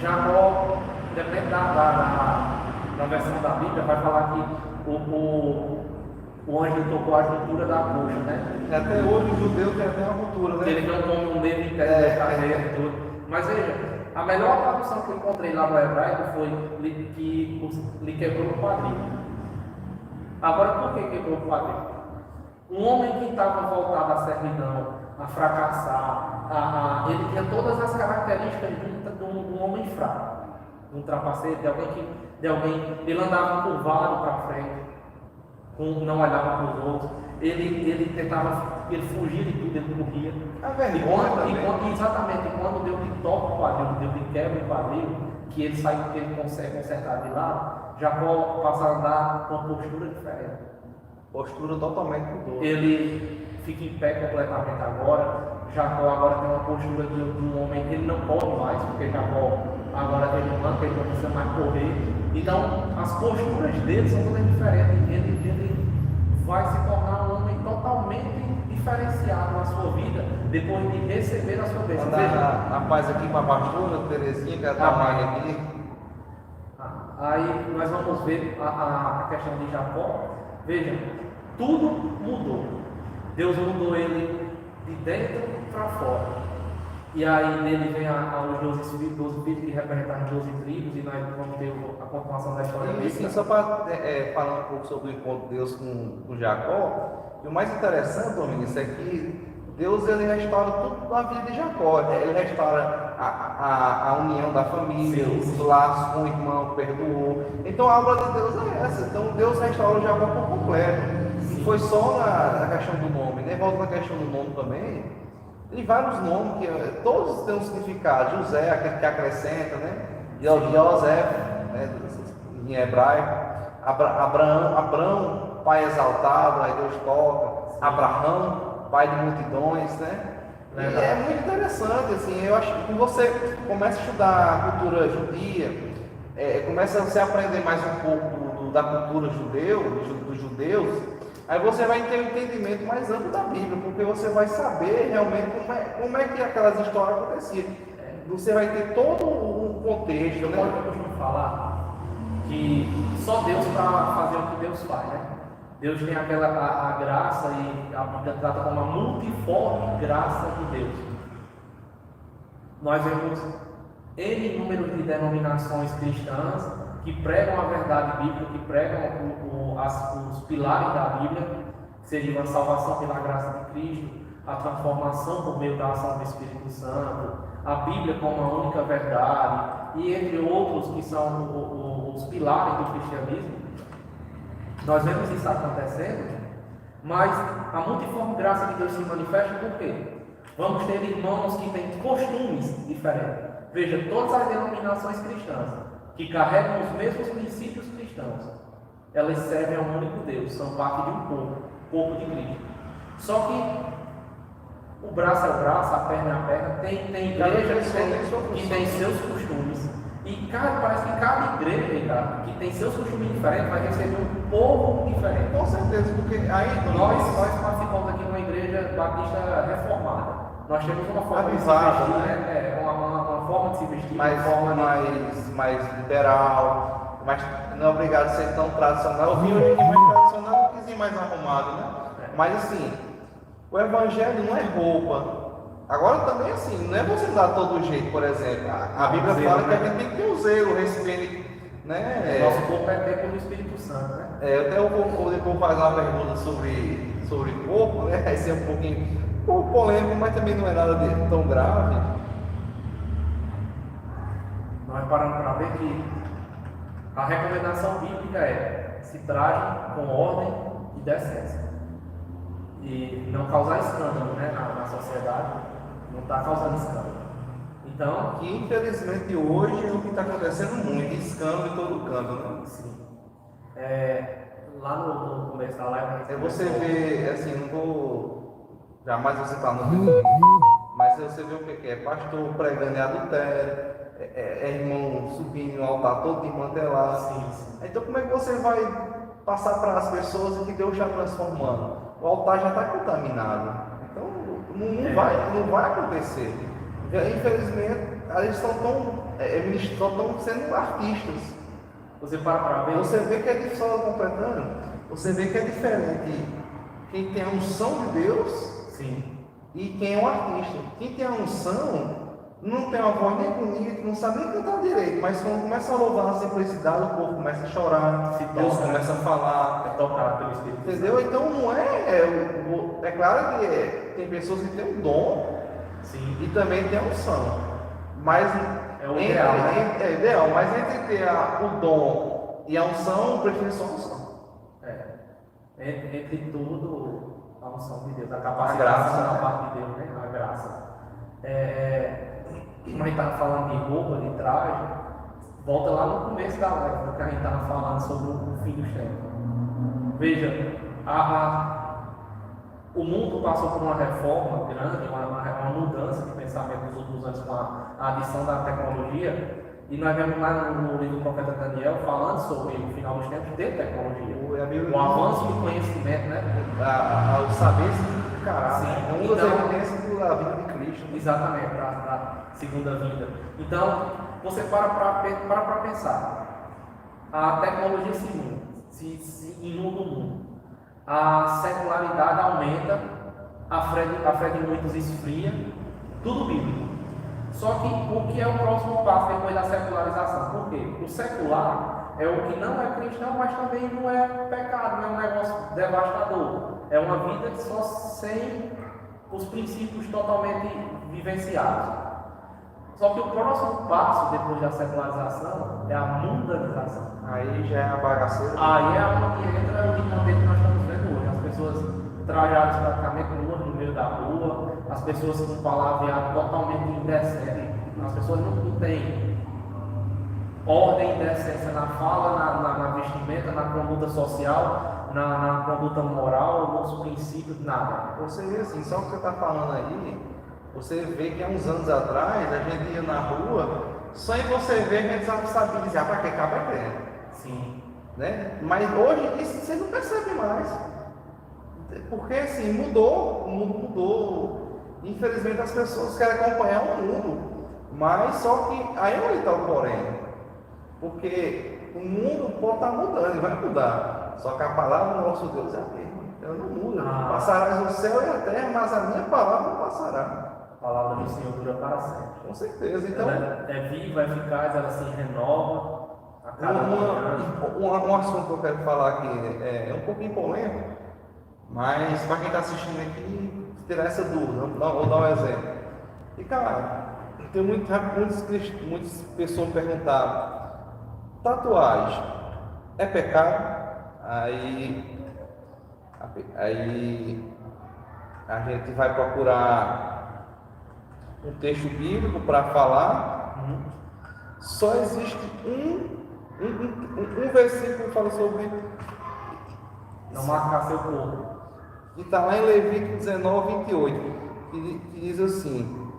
Jacó, depende da versão da Bíblia, vai falar que o anjo tocou a juntura da coxa, né? Até hoje o judeu tem até uma cultura, né? Ele não come um dedo inteiro da carreira e tudo. Mas veja, a melhor tradução que eu encontrei lá no hebraico foi que lhe quebrou o quadril. Agora, por que quebrou o quadril? Um homem que estava voltado à servidão, a fracassar, ele tinha todas as características de um homem fraco, de um trapaceiro, de alguém, ele andava curvado para frente, não olhava para os outros, ele fugia de tudo, ele corria. Exatamente, quando Deus lhe toca o quadril, Deus lhe quebra o quadril, que ele consegue consertar de lado, Jacó passa a andar com uma postura diferente. Postura totalmente mudou. Ele fica em pé completamente agora. Jacó agora tem uma postura de um homem, ele não corre mais, porque Jacó agora ele não precisa mais correr. Então as posturas dele são todas diferentes. Ele vai se tornar um homem totalmente diferenciado na sua vida depois de receber a sua bênção. A paz aqui para a pastora Terezinha, que ela está mais aqui. Aí nós vamos ver a questão de Jacó. Veja, tudo mudou. Deus mudou ele de dentro para fora. E aí nele vem os 12 filhos que representam as 12 tribos, e nós vamos ter a continuação da história dele. Sim, só para falar um pouco sobre o encontro de Deus com Jacó, e o mais interessante, Domingos, é que Deus ele restaura tudo na vida de Jacó. Ele restaura a união da família, os laços com o irmão, perdoou. Então a obra de Deus é essa. Então Deus restaura o Jacó por completo. Não foi só na questão do nome, né? Volta na questão do nome também. Tem vários nomes que todos têm um significado. José, aquele que acrescenta, né? José, né? Em hebraico. Abraão, pai exaltado, aí Deus toca. Abraão, pai de multidões, né? E é muito interessante, assim, eu acho que você começa a estudar a cultura judia, começa a você aprender mais um pouco da cultura dos judeus, aí você vai ter um entendimento mais amplo da Bíblia, porque você vai saber realmente como é que aquelas histórias aconteciam. Você vai ter todo o contexto, né? Eu costumo falar que só Deus para fazer o que Deus faz, né? Deus tem a graça e a Bíblia trata como a multiforme graça de Deus. Nós vemos N número de denominações cristãs que pregam a verdade bíblica, que pregam os pilares da Bíblia, que seriam a salvação pela graça de Cristo, a transformação por meio da ação do Espírito Santo, a Bíblia como a única verdade, e entre outros que são os pilares do cristianismo. Nós vemos isso acontecendo, mas a multiforme graça de Deus se manifesta por quê? Vamos ter irmãos que têm costumes diferentes. Veja, todas as denominações cristãs que carregam os mesmos princípios cristãos, elas servem a um único Deus, são parte de um corpo de Cristo. Só que o braço é o braço, a perna é a perna, tem igreja que tem seus costumes. E parece que cada igreja que tem seus costumes diferentes vai receber um povo diferente. Com certeza, porque aí nós participamos aqui de uma igreja batista reformada. Nós temos uma forma de se avisada, vestir, né? Uma forma de se vestir, mais liberal, mas não é obrigado a ser tão tradicional. Eu vi hoje aqui mais tradicional, um pouquinho mais arrumado, né? Mas assim, o evangelho não é roupa. Agora também assim, não é você dar todo jeito, por exemplo. A Bíblia fala que a gente tem que ter o zelo, o respeito, né? Nosso corpo é templo do Espírito Santo, né? Até eu vou depois fazer uma pergunta sobre corpo, né? Vai ser um pouquinho polêmico, mas também não é nada tão grave. Nós paramos para ver que a recomendação bíblica é se trajem com ordem e decência. E não causar escândalo, né, na sociedade. Não está causando escândalo. Então, infelizmente hoje é o que está acontecendo muito, escândalo em todo canto, né? Sim. Lá no começo da live, você vê, assim, não vou jamais você está no vídeo, mas você vê o que é pastor pregando em adultério, irmão subindo no altar todo desmantelado. Sim. Então como é que você vai passar para as pessoas que Deus está transformando? O altar já está contaminado. Então não vai acontecer. Infelizmente, eles estão sendo artistas. Você para ver. Você vê que é diferente, só completando, você vê que é diferente quem tem a unção de Deus. Sim. E quem é um artista. Quem tem a unção não tem uma voz nem bonita, não sabe nem cantar direito, mas quando começa a louvar na simplicidade, o povo começa a chorar, Deus começa a falar. É tocado pelo Espírito. Entendeu? Então não é claro que tem pessoas que têm um dom. Sim. E também tem a unção. Mas é o ideal, né? É ideal, mas entre ter o dom e a unção, eu prefiro só a unção. Entre tudo, a unção de Deus, a capacidade da parte de Deus, né? A graça. Como a gente estava falando de roupa, de traje, volta lá no começo da live, que a gente estava falando sobre o fim dos tempos. Veja, o mundo passou por uma reforma grande, uma mudança de pensamento nos últimos anos com a adição da tecnologia, e nós vemos lá no livro do profeta Daniel falando sobre o final dos tempos de tecnologia, o avanço do conhecimento, né? O saber significará. Sim, uma das evidências da vida de Cristo. Exatamente, para a segunda vinda. Então, você para pensar. A tecnologia se inunda o mundo. A secularidade aumenta, a fé de muitos esfria, tudo bíblico. Só que o que é o próximo passo depois da secularização? Por quê? O secular é o que não é cristão, mas também não é pecado, não é um negócio devastador. É uma vida só sem os princípios totalmente vivenciados. Só que o próximo passo, depois da secularização, é a mundanização. Aí já é a bagaceira. Aí é onde entra o momento que nós estamos vendo hoje. As pessoas trajadas praticamente nuas no meio da rua, as pessoas com palavreado totalmente indecente. As pessoas não têm ordem e decência na fala, na vestimenta, na conduta social, na conduta moral, nos princípios, nada. Você vê assim, só o que você está falando aí, você vê que há uns anos atrás a gente ia na rua, só em você ver a gente já sabia dizer, para que cabo é crente. Sim. Né? Mas hoje isso você não percebe mais. Porque assim, mudou, o mundo mudou. Infelizmente as pessoas querem acompanhar o mundo. Mas só que aí onde está o porém. Porque o mundo pode estar mudando, ele vai mudar. Só que a palavra do nosso Deus é a mesma. Ela não muda. Passarás o céu e a terra, mas a minha palavra não passará. A palavra do Senhor dura para sempre. Com certeza. Então, ela é viva, é eficaz, ela se renova a cada um assunto que eu quero falar aqui é um pouquinho polêmico, mas para quem está assistindo aqui, tirar essa dúvida, vou dar um exemplo. E cara, tem muitas pessoas perguntaram, tatuagem é pecado? Aí a gente vai procurar um texto bíblico para falar. Só existe um versículo que fala sobre não marcar seu corpo. E está lá em Levítico 19, 28, que diz assim,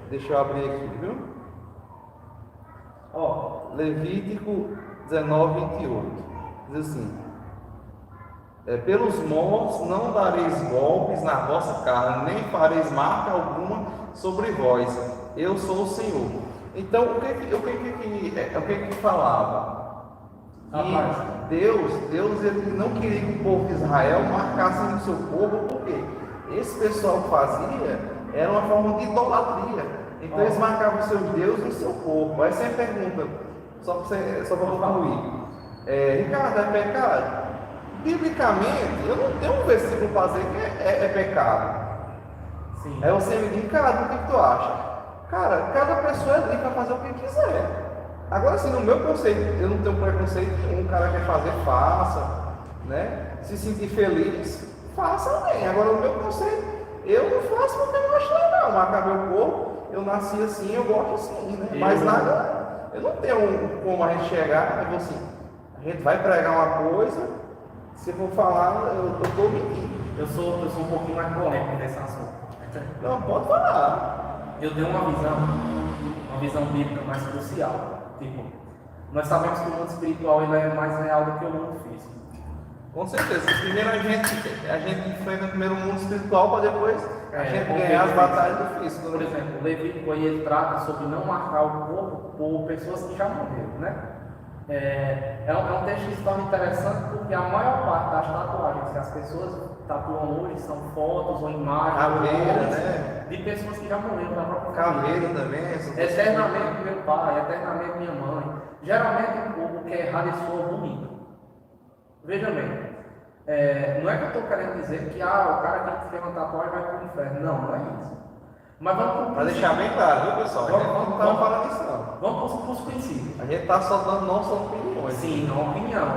deixa eu abrir aqui, viu? Levítico 19, 28, diz assim, pelos mortos não dareis golpes na vossa carne, nem fareis marca alguma sobre vós, eu sou o Senhor. Então, o que falava? Que Deus ele não queria que o povo de Israel marcasse no seu corpo, porque esse pessoal que fazia era uma forma de idolatria. Então, eles marcavam os seus deuses no seu corpo. Aí você pergunta, só para concluir, Ricardo, é pecado? Biblicamente, eu não tenho um versículo para dizer que é pecado. Sim. Aí você me diz, Ricardo, o que tu acha? Cara, cada pessoa é livre para fazer o que quiser. Agora, assim, no meu conceito, eu não tenho preconceito, um cara quer fazer, faça, né? Se sentir feliz, faça também. Agora, no meu conceito, eu não faço porque eu não acho legal. Marcar meu corpo, eu nasci assim, eu gosto assim, né? Mas nada, eu não tenho como a gente chegar, mas assim, a gente vai pregar uma coisa, se eu for falar, eu estou mentindo. Eu sou um pouquinho mais polêmico nesse assunto. Não, pode falar. Eu tenho uma visão bíblica mais crucial. Tipo, nós sabemos que o mundo espiritual ele é mais real do que o mundo físico. Com certeza. Primeiro a gente enfrenta primeiro o mundo espiritual para depois a gente ganhar as batalhas do físico. Por exemplo, o Levítico aí ele trata sobre não marcar o corpo por pessoas que já morreram, né? É um texto que se torna interessante porque a maior parte das tatuagens que as pessoas tatuam hoje são fotos ou imagens caveira, né? de pessoas que já morreram da própria caveira também. Eternamente meu pai, eternamente minha mãe. Geralmente o que é errado é soa bonito. Veja bem, não é que eu estou querendo dizer que o cara que fez uma tatuagem vai para o inferno. Não é isso. Mas vamos para deixar bem claro, viu pessoal? A gente não está falando isso não. Vamos para os princípios. A gente está só dando nossa opinião. Sim, não opinião.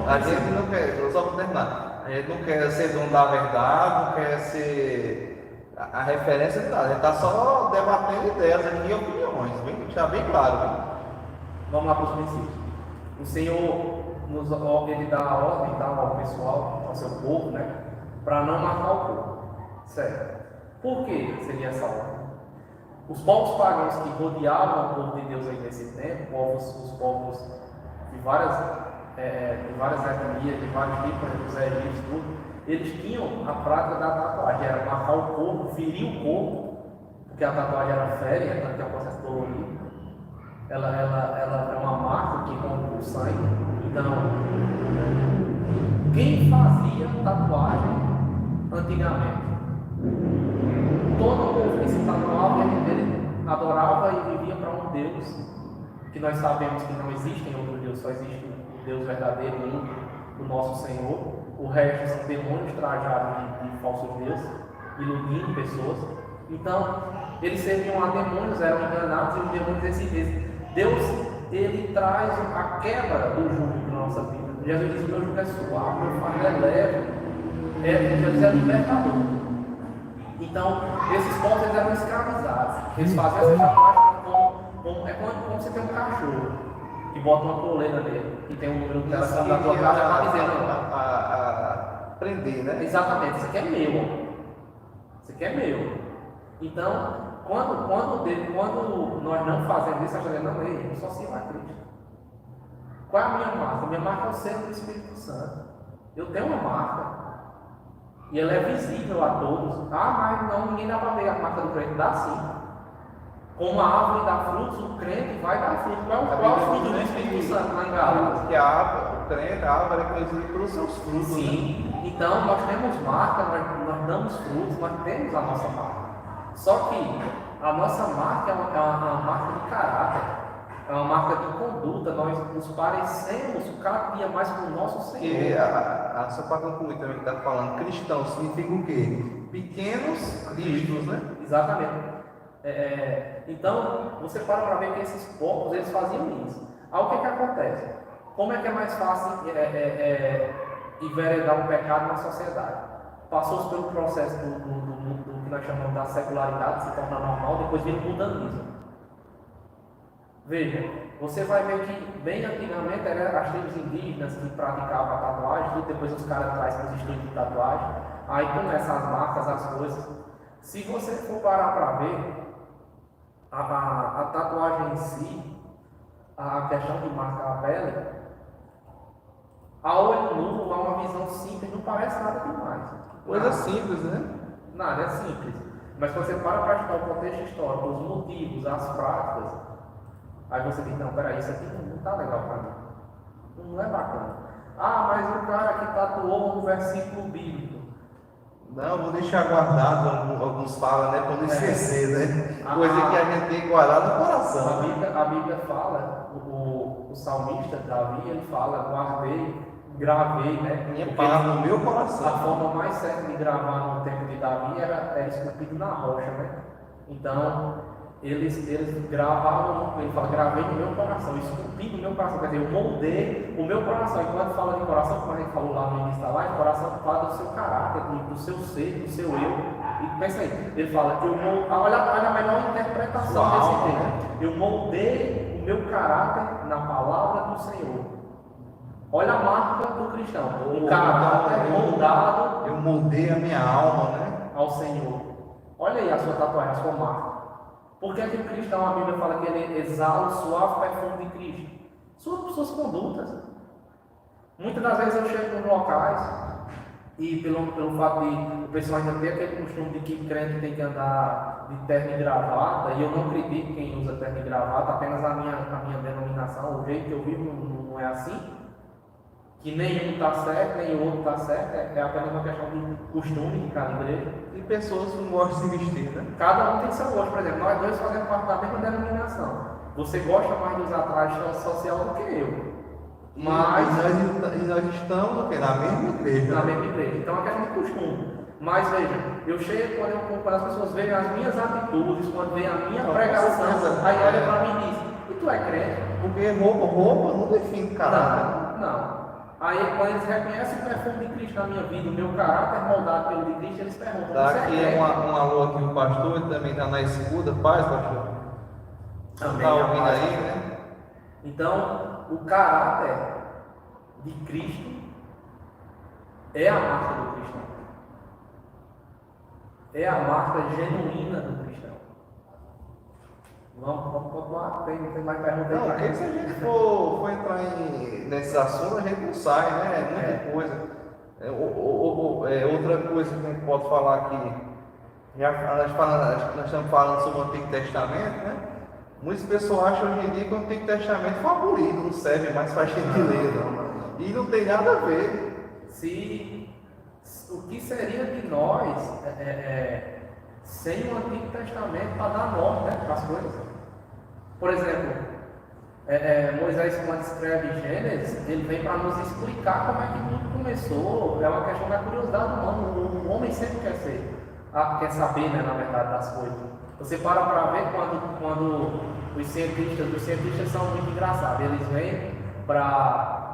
A gente não quer, só para terminar, a gente não quer ser dono da verdade, não quer ser a referência de nada. A gente está só debatendo ideias aqui e opiniões, bem, deixar bem claro. Viu? Vamos lá para os princípios. O Senhor ele dá a ordem ao pessoal, ao seu povo, né? Para não matar o povo. Certo. Por que seria essa ordem? Os povos pagãos que rodeavam o povo de Deus aí nesse tempo, os povos de várias etnias, de vários tipos, os egípcios, tudo, eles tinham a prática da tatuagem, era marcar o corpo, ferir o corpo, porque a tatuagem era féria, tanto que é um processo dolorido. Ela é uma marca que rompe o sangue. Então, quem fazia tatuagem antigamente? Todo povo que se tatuava, ele adorava e vivia para um Deus que nós sabemos que não existe em outro Deus, só existe o Deus verdadeiro, único, o nosso Senhor. o resto são demônios trajados de falsos deuses, iludindo pessoas. Então, eles serviam a demônios, eram enganados, e os demônios esse Deus, ele traz a quebra do jugo para a nossa vida. Jesus diz: o meu jugo é suave, o meu fardo é leve. Jesus é libertador. Então, esses povos eles eram escravizados. Eles faziam essa tatuagem como você tem um cachorro que bota uma coleira nele, que tem um número de telefone da tua casa, para dizer a prender, né? Exatamente, isso aqui é meu. Isso aqui é meu. Então, quando nós não fazemos isso, a gente não é, só se a Cristo. Qual é a minha marca? Minha marca é o selo do Espírito Santo. Eu tenho uma marca. E ela é visível a todos. Ah, mas não, ninguém dá para ver a marca do crente. Dá sim. Como a árvore dá frutos, o crente vai dar frutos. Qual é o fruto do Espírito Santo lá em Gálatas? Que a árvore, o crente, a árvore é conhecida pelos seus frutos. Sim. Né? Então, nós temos marca, nós damos frutos, nós temos a nossa marca. Só que a nossa marca é uma marca de caráter, é uma marca de conduta. Nós nos parecemos cada dia mais com o nosso Senhor. E só para concluir também, que está falando, cristão significa o quê? Pequenos cristos, né? Exatamente. Então, você para ver que esses povos, eles faziam isso. Aí o que acontece? Como é que é mais fácil enveredar um pecado na sociedade? Passou-se pelo processo do que nós chamamos da secularidade, se torna normal, depois vem o mundanismo. Veja, você vai ver que bem antigamente eram as tribos indígenas que praticavam a tatuagem, tudo, depois os caras trazem para os estudos de tatuagem, aí começam as marcas, as coisas. Se você for parar para ver, a tatuagem em si, a questão de marcar a pele, a olho nu, há uma visão simples, não parece nada demais. Coisa simples, né? Nada, é simples. Mas quando você para estudar o contexto histórico, os motivos, as práticas, aí você diz: não, peraí, isso aqui não está legal para mim. Não é bacana. Ah, mas o cara que tatuou um versículo bíblico. Não, vou deixar guardado, alguns falam, né? Para não esquecer, né? Coisa que a gente tem guardado no coração. A Bíblia fala, o salmista Davi, ele fala: gravei, né? Minha palavra no meu coração. A forma mais certa de gravar no tempo de Davi era esculpido na rocha, né? Então, eles gravavam, ele fala: gravei no meu coração, esculpi no meu coração, quer dizer, eu moldei o meu coração. E quando fala de coração, como a gente falou lá no início da live, coração fala do seu caráter, do seu ser, do seu eu. E pensa aí, ele fala: olha a melhor interpretação desse texto. Eu moldei o meu caráter na palavra do Senhor. Olha a marca do cristão, um caráter moldado. Eu moldei a minha alma, né? Ao Senhor. Olha aí a sua tatuagem, a sua marca. Por que o cristão, a Bíblia fala que ele exala o suave perfume de Cristo? Suas condutas. Muitas das vezes eu chego nos locais e pelo fato de o pessoal ainda ter aquele costume de que crente tem que andar de terno e gravata, e eu não critico quem usa terno e gravata, apenas a minha denominação, o jeito que eu vivo não é assim. Que nenhum está certo, nem o outro está certo, é apenas uma questão de costume de cada igreja. E pessoas que não gostam de se vestir, né? Cada um tem seu gosto. Por exemplo, nós dois fazemos parte da mesma denominação. Você gosta mais de usar traje social do que eu. Mas nós estamos na mesma igreja. Na mesma igreja. Então é uma questão de costume. Mas veja, eu chego quando as pessoas veem as minhas atitudes, quando veem a minha pregação, aí olha para mim e diz: e tu é crente? Porque roupa não define caráter. Não. Aí, quando eles reconhecem o perfume de Cristo na minha vida, o meu caráter moldado pelo de Cristo, eles perguntam: dá aqui um alô aqui o pastor, ele também está na escuta. Paz, pastor? Também está ouvindo aí, né? Então, o caráter de Cristo é a marca do cristão. É a marca genuína do cristão. Vamos continuar, tem mais perguntas aí. Não, porque se a gente for entrar nesses assuntos, a gente não sai, né? É muita coisa. Outra coisa que a gente pode falar aqui, nós estamos falando sobre o Antigo Testamento, né? Muitas pessoas acham hoje em dia que o Antigo Testamento foi abolido, não serve mais para a gente ler, não. E não tem nada a ver. O que seria de nós sem o Antigo Testamento para dar nome, né, para as coisas? Por exemplo, Moisés, quando escreve Gênesis, ele vem para nos explicar como é que tudo começou. É uma questão da curiosidade humana. O homem sempre quer saber, né, na verdade, das coisas. Você para ver quando os cientistas são muito engraçados. Eles vêm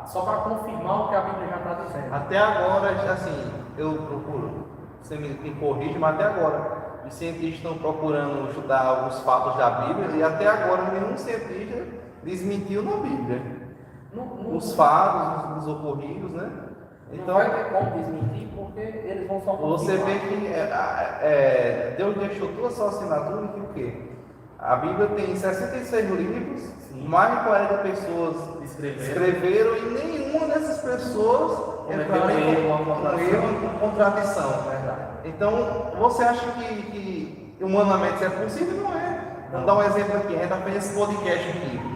só para confirmar o que a Bíblia já está dizendo. Até agora, assim, eu procuro, você me corrige, mas até agora os cientistas estão procurando estudar alguns fatos da Bíblia e até agora nenhum cientista desmentiu na Bíblia os fatos, os ocorridos, né? Então, não vai ter como desmentir, porque eles vão só confirmar. Você vê que Deus deixou tua sua assinatura que o quê? A Bíblia tem 66 livros, sim, mais de 40 pessoas escreveram e nenhuma dessas pessoas entraram em contradição. Então, você acha que humanamente isso é possível? Não é. Vamos dar um exemplo aqui. A gente está fazendo esse podcast aqui.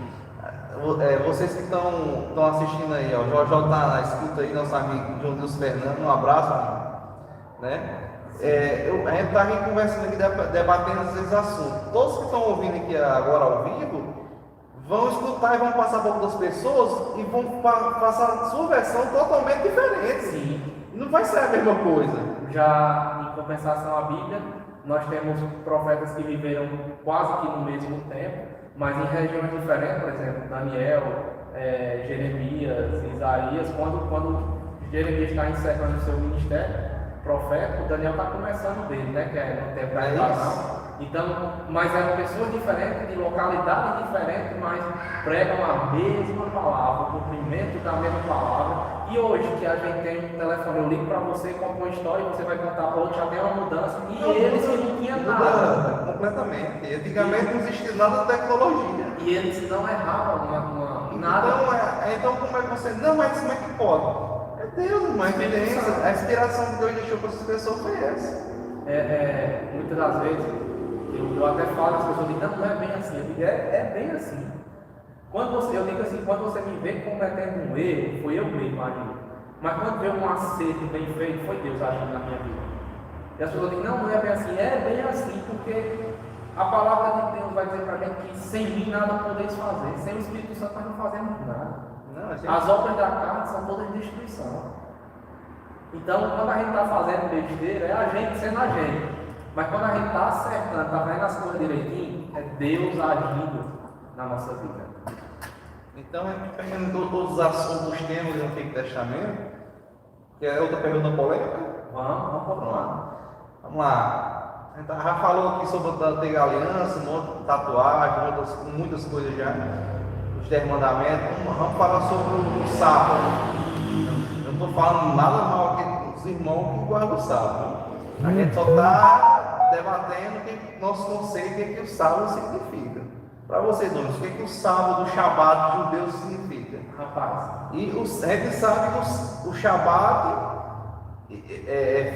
Vocês que estão assistindo aí, ó, o Jorge está na escuta aí, nosso amigo João Deus Fernando, um abraço, amigo, né? A gente está aqui conversando aqui, debatendo esses assuntos. Todos que estão ouvindo aqui agora ao vivo vão escutar e vão passar por outras pessoas e vão passar a sua versão totalmente diferente. Sim. Não vai ser a mesma coisa. Já em compensação à Bíblia, nós temos profetas que viveram quase que no mesmo tempo, mas em regiões diferentes. Por exemplo, Daniel, Jeremias, Isaías. Quando Jeremias está encerrando o seu ministério profético, Daniel está começando dele, né? Que é no tempo da invasão. Então, mas eram pessoas diferentes, de localidades diferentes, mas pregam a mesma palavra, o cumprimento da mesma palavra. E hoje que a gente tem um telefone, eu ligo para você, conto uma história e você vai contar para outro, já tem uma mudança. E eles que não tinham nada. Completamente. Antigamente não existia nada de tecnologia. E eles não erravam nada. Então como é que você... Não, mas como é que pode? É Deus, uma evidência. A inspiração que Deus deixou para essas pessoas foi essa. Muitas das vezes, eu até falo, as pessoas dizem, não é bem assim. Eu digo, é bem assim. Eu digo assim, quando você me vê cometendo um erro, foi eu mesmo agindo. Mas quando vê um acerto bem feito, foi Deus agindo na minha vida. E as pessoas dizem, não é bem assim. É bem assim, porque a palavra de Deus vai dizer para a gente que sem mim nada podeis fazer. Sem o Espírito Santo nós não fazemos nada. As obras da carne são todas de destruição. Então, quando a gente está fazendo besteira, é a gente sendo a gente. Mas quando a gente está acertando, está fazendo as coisas direitinho, é Deus agindo na nossa vida. Então, a gente pegando todos os assuntos, os temas do Antigo Testamento, que é outra pergunta polêmica? Vamos lá. A gente já falou aqui sobre a Antiga Aliança, tatuagem, muitas coisas já. Os 10 mandamentos. Vamos falar sobre o sábado. Eu não estou falando nada mal aqui dos irmãos que guardam o sábado. A gente só está debatendo o nosso conceito e o que o sábado significa. Para vocês, donos, o que o sábado, o Shabat judeu significa? Rapaz. E a gente sabe que o Shabat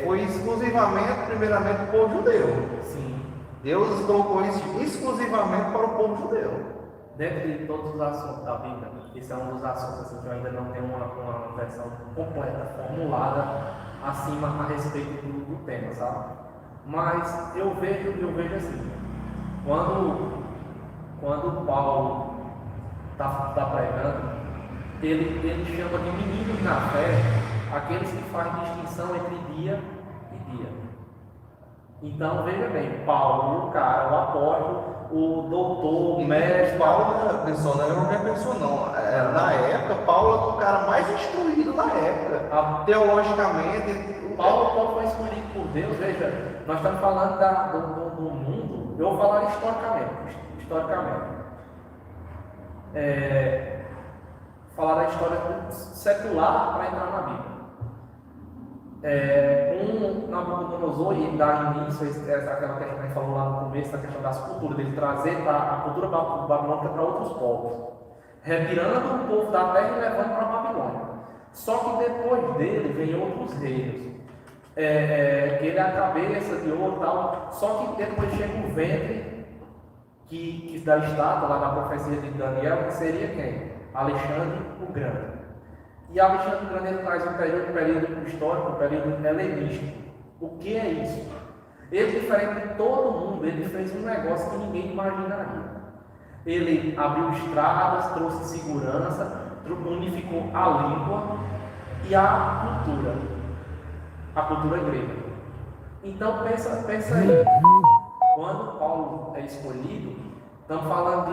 foi exclusivamente, primeirmente, para o povo judeu. Sim. Deus colocou isso exclusivamente para o povo judeu. Dentro de todos os assuntos da Bíblia, esse é um dos assuntos assim, que eu ainda não tenho uma versão completa, formulada acima a respeito do tema, sabe? Mas eu vejo assim, quando Paulo está pregando, ele chama de meninos na fé aqueles que fazem distinção entre dia e dia. Então veja bem, Paulo, o cara, o apóstolo, o doutor, o mestre. Paulo não é qualquer pessoa não. Na época, Paulo é o cara mais instruído na época. Teologicamente. Paulo foi escolhido por Deus. Veja, nós estamos falando do mundo. Eu vou falar historicamente. Falar da história secular para entrar na Bíblia. Nabucodonosor, e dar início a aquela questão que a gente falou lá no começo, a questão das culturas, dele trazer a cultura babilônica para outros povos, retirando o povo da terra e levando para a Babilônia. Só que depois dele vem outros reinos, que ele é a cabeça de ouro e tal, só que depois chega o ventre que da estátua, lá na profecia de Daniel, que seria quem? Alexandre o Grande. E Alexandre o Grande ele traz um período histórico, um período helenístico. O que é isso? Ele, diferente de todo mundo, ele fez um negócio que ninguém imaginaria. Ele abriu estradas, trouxe segurança, unificou a língua e a cultura grega. Então pensa aí, quando Paulo é escolhido, estamos falando de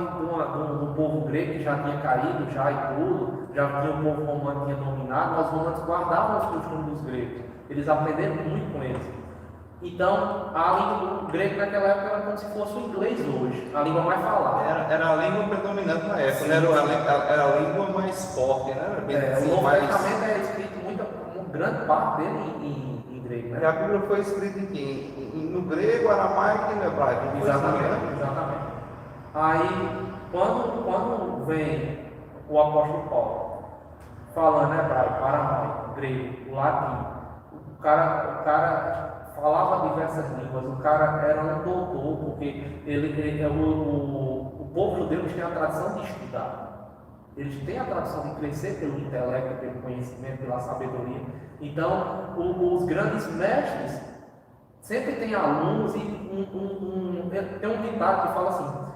um povo grego que já tinha caído, já e tudo, já tinha o povo romano tinha dominado, os romanos guardavam os costumes dos gregos, eles aprenderam muito com eles. Então, a língua do grego naquela época era como se fosse o inglês hoje, a língua mais falada. Era a língua predominante na época, Sim, né? Era a língua mais forte, né? O Novo Testamento é escrito uma grande parte dele em grego, né? E a Bíblia foi escrita em quê? No grego, aramaico e no hebraico. Exatamente. Aí, quando vem o apóstolo Paulo falando hebraico, aramaico, grego, latim, o cara falava diversas línguas, o cara era um doutor, porque o povo judeu tem a tradição de estudar. Eles têm a tradição de crescer pelo intelecto, pelo conhecimento, pela sabedoria. Então, os grandes mestres sempre têm alunos e tem um ditado que fala assim: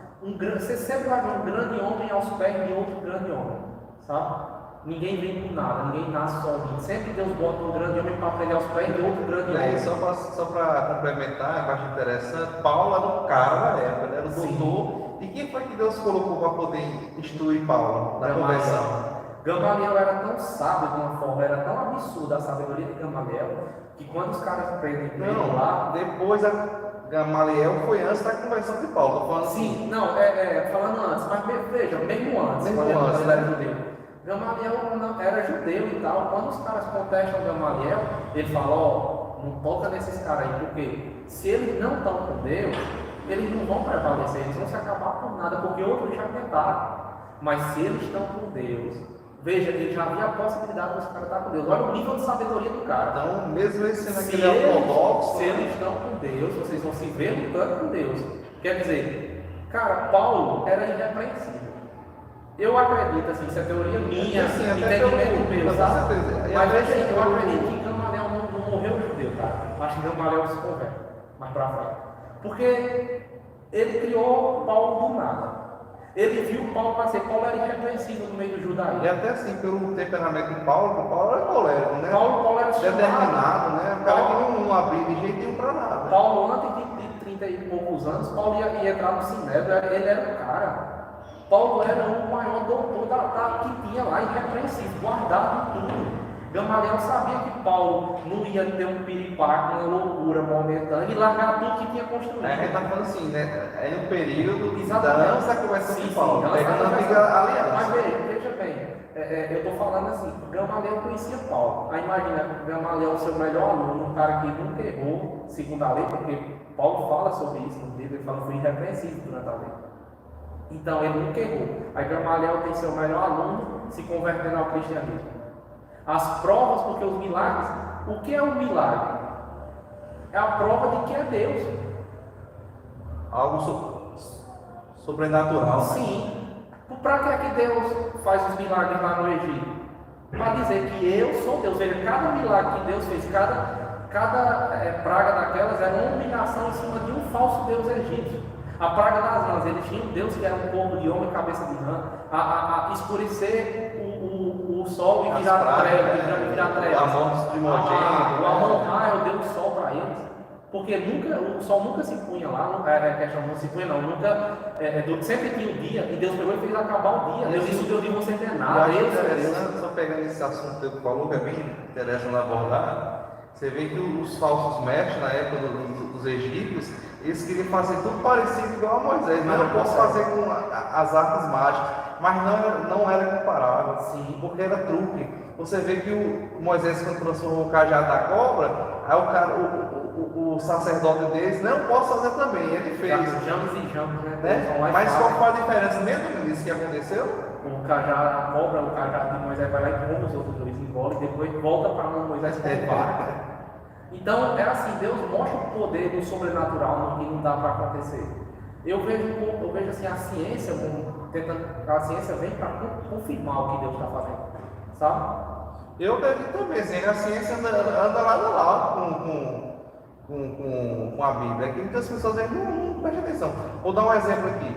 você sempre vai ver um grande homem aos pés de outro grande homem, sabe? Ninguém vem com nada, ninguém nasce sozinho. Sempre Deus bota um grande homem para aprender aos pés de outro grande homem. Só para complementar, eu acho interessante, Paulo era um cara da época, ele era um doutor. E quem foi que Deus colocou para poder instruir Paulo na conversão? Gamaliel era tão sábio de uma forma, era tão absurda a sabedoria de Gamaliel, que quando os caras prendem ele lá. Depois Gamaliel foi antes da conversão de Paulo. Tô falando sim, não, falando antes, mas veja, mesmo antes, quando ele era judeu. Gamaliel era judeu e tal. Quando os caras contestam Gamaliel, ele fala: não toca nesses caras aí, porque se eles não estão com Deus, eles não vão prevalecer, eles vão se acabar por nada, porque outros já tentaram. Mas se eles estão com Deus, veja, ele já havia a possibilidade dos caras estar com Deus. Olha o nível de sabedoria do cara. Então, mesmo ele sendo aquele ortodoxo, se eles estão com Deus, vocês vão se ver lutando com Deus. Quer dizer, cara, Paulo era irrepreensível. Eu acredito, assim, isso é teoria minha, entendimento meu, tá? Mas veja aí, eu acredito que Gamaliel não morreu judeu, tá? Acho que Gamaliel se converte mais pra frente. Porque ele criou Paulo do nada. Ele viu Paulo para ser. Paulo era irrepreensível no meio do judaísmo. E até assim, pelo temperamento de Paulo era colérico, né? Paulo era determinado, né? O cara que não abria de jeito nenhum para nada. Paulo, antes de 30 e poucos anos, Paulo ia entrar no Sinédrio, ele era o cara. Paulo era o maior doutor que tinha lá, irrepreensível, guardado tudo. Gamaliel sabia que Paulo não ia ter um piripaque, uma loucura momentânea e largar tudo que tinha construído. A gente está falando assim, né? É um período exatamente antes da conversa de Paulo, pegando a antiga aliança. Mas veja bem, eu estou falando assim, Gamaliel conhecia Paulo. Aí imagina, Gamaliel, seu melhor aluno, um cara que nunca errou, segundo a lei, porque Paulo fala sobre isso no livro, ele fala que foi irrepreensível durante a lei. Então ele nunca errou. Aí Gamaliel tem seu melhor aluno se convertendo ao cristianismo. As provas, porque os milagres, o que é um milagre? É a prova de que é Deus. Algo sobrenatural. Sim. Para que é que Deus faz os milagres lá no Egito? Para dizer que eu sou Deus. Veja, cada milagre que Deus fez, cada praga daquelas era uma humilhação em cima de um falso Deus egípcio. A praga das rãs, eles tinham um Deus que era um corpo de homem e cabeça de rã. A escurecer o sol e virar trevas. A mão primogênita. O Amon-Ra é o Deus do sol para eles. Porque o sol nunca se punha lá, não se punha não, sempre tinha o dia, e Deus pegou e fez acabar o dia. Deus disse: Deus de você ter nada. Só pegando esse assunto que tu falou, que é bem interessante abordar, você vê que os falsos mestres, na época dos egípcios, eles queriam fazer tudo parecido igual a Moisés, mas eu posso fazer com as artes mágicas, mas não era comparável, sim, porque era truque. Você vê que o Moisés, quando transformou o cajado da cobra, aí o sacerdote deles, não posso fazer também, ele fez. Jambos e jambos, né? Mas qual foi a diferença mesmo nisso que aconteceu? O cajado, a cobra, o cajado de Moisés vai lá e come os outros dois, engole, e depois volta para a mão de Moisés com vara. Então, é assim, Deus mostra o poder do sobrenatural no que não dá para acontecer. Eu vejo assim, a ciência vem para confirmar o que Deus está fazendo, sabe? Eu acredito também, assim, a ciência anda lado a lado com a Bíblia. É que muitas pessoas não prestam atenção. Vou dar um exemplo aqui.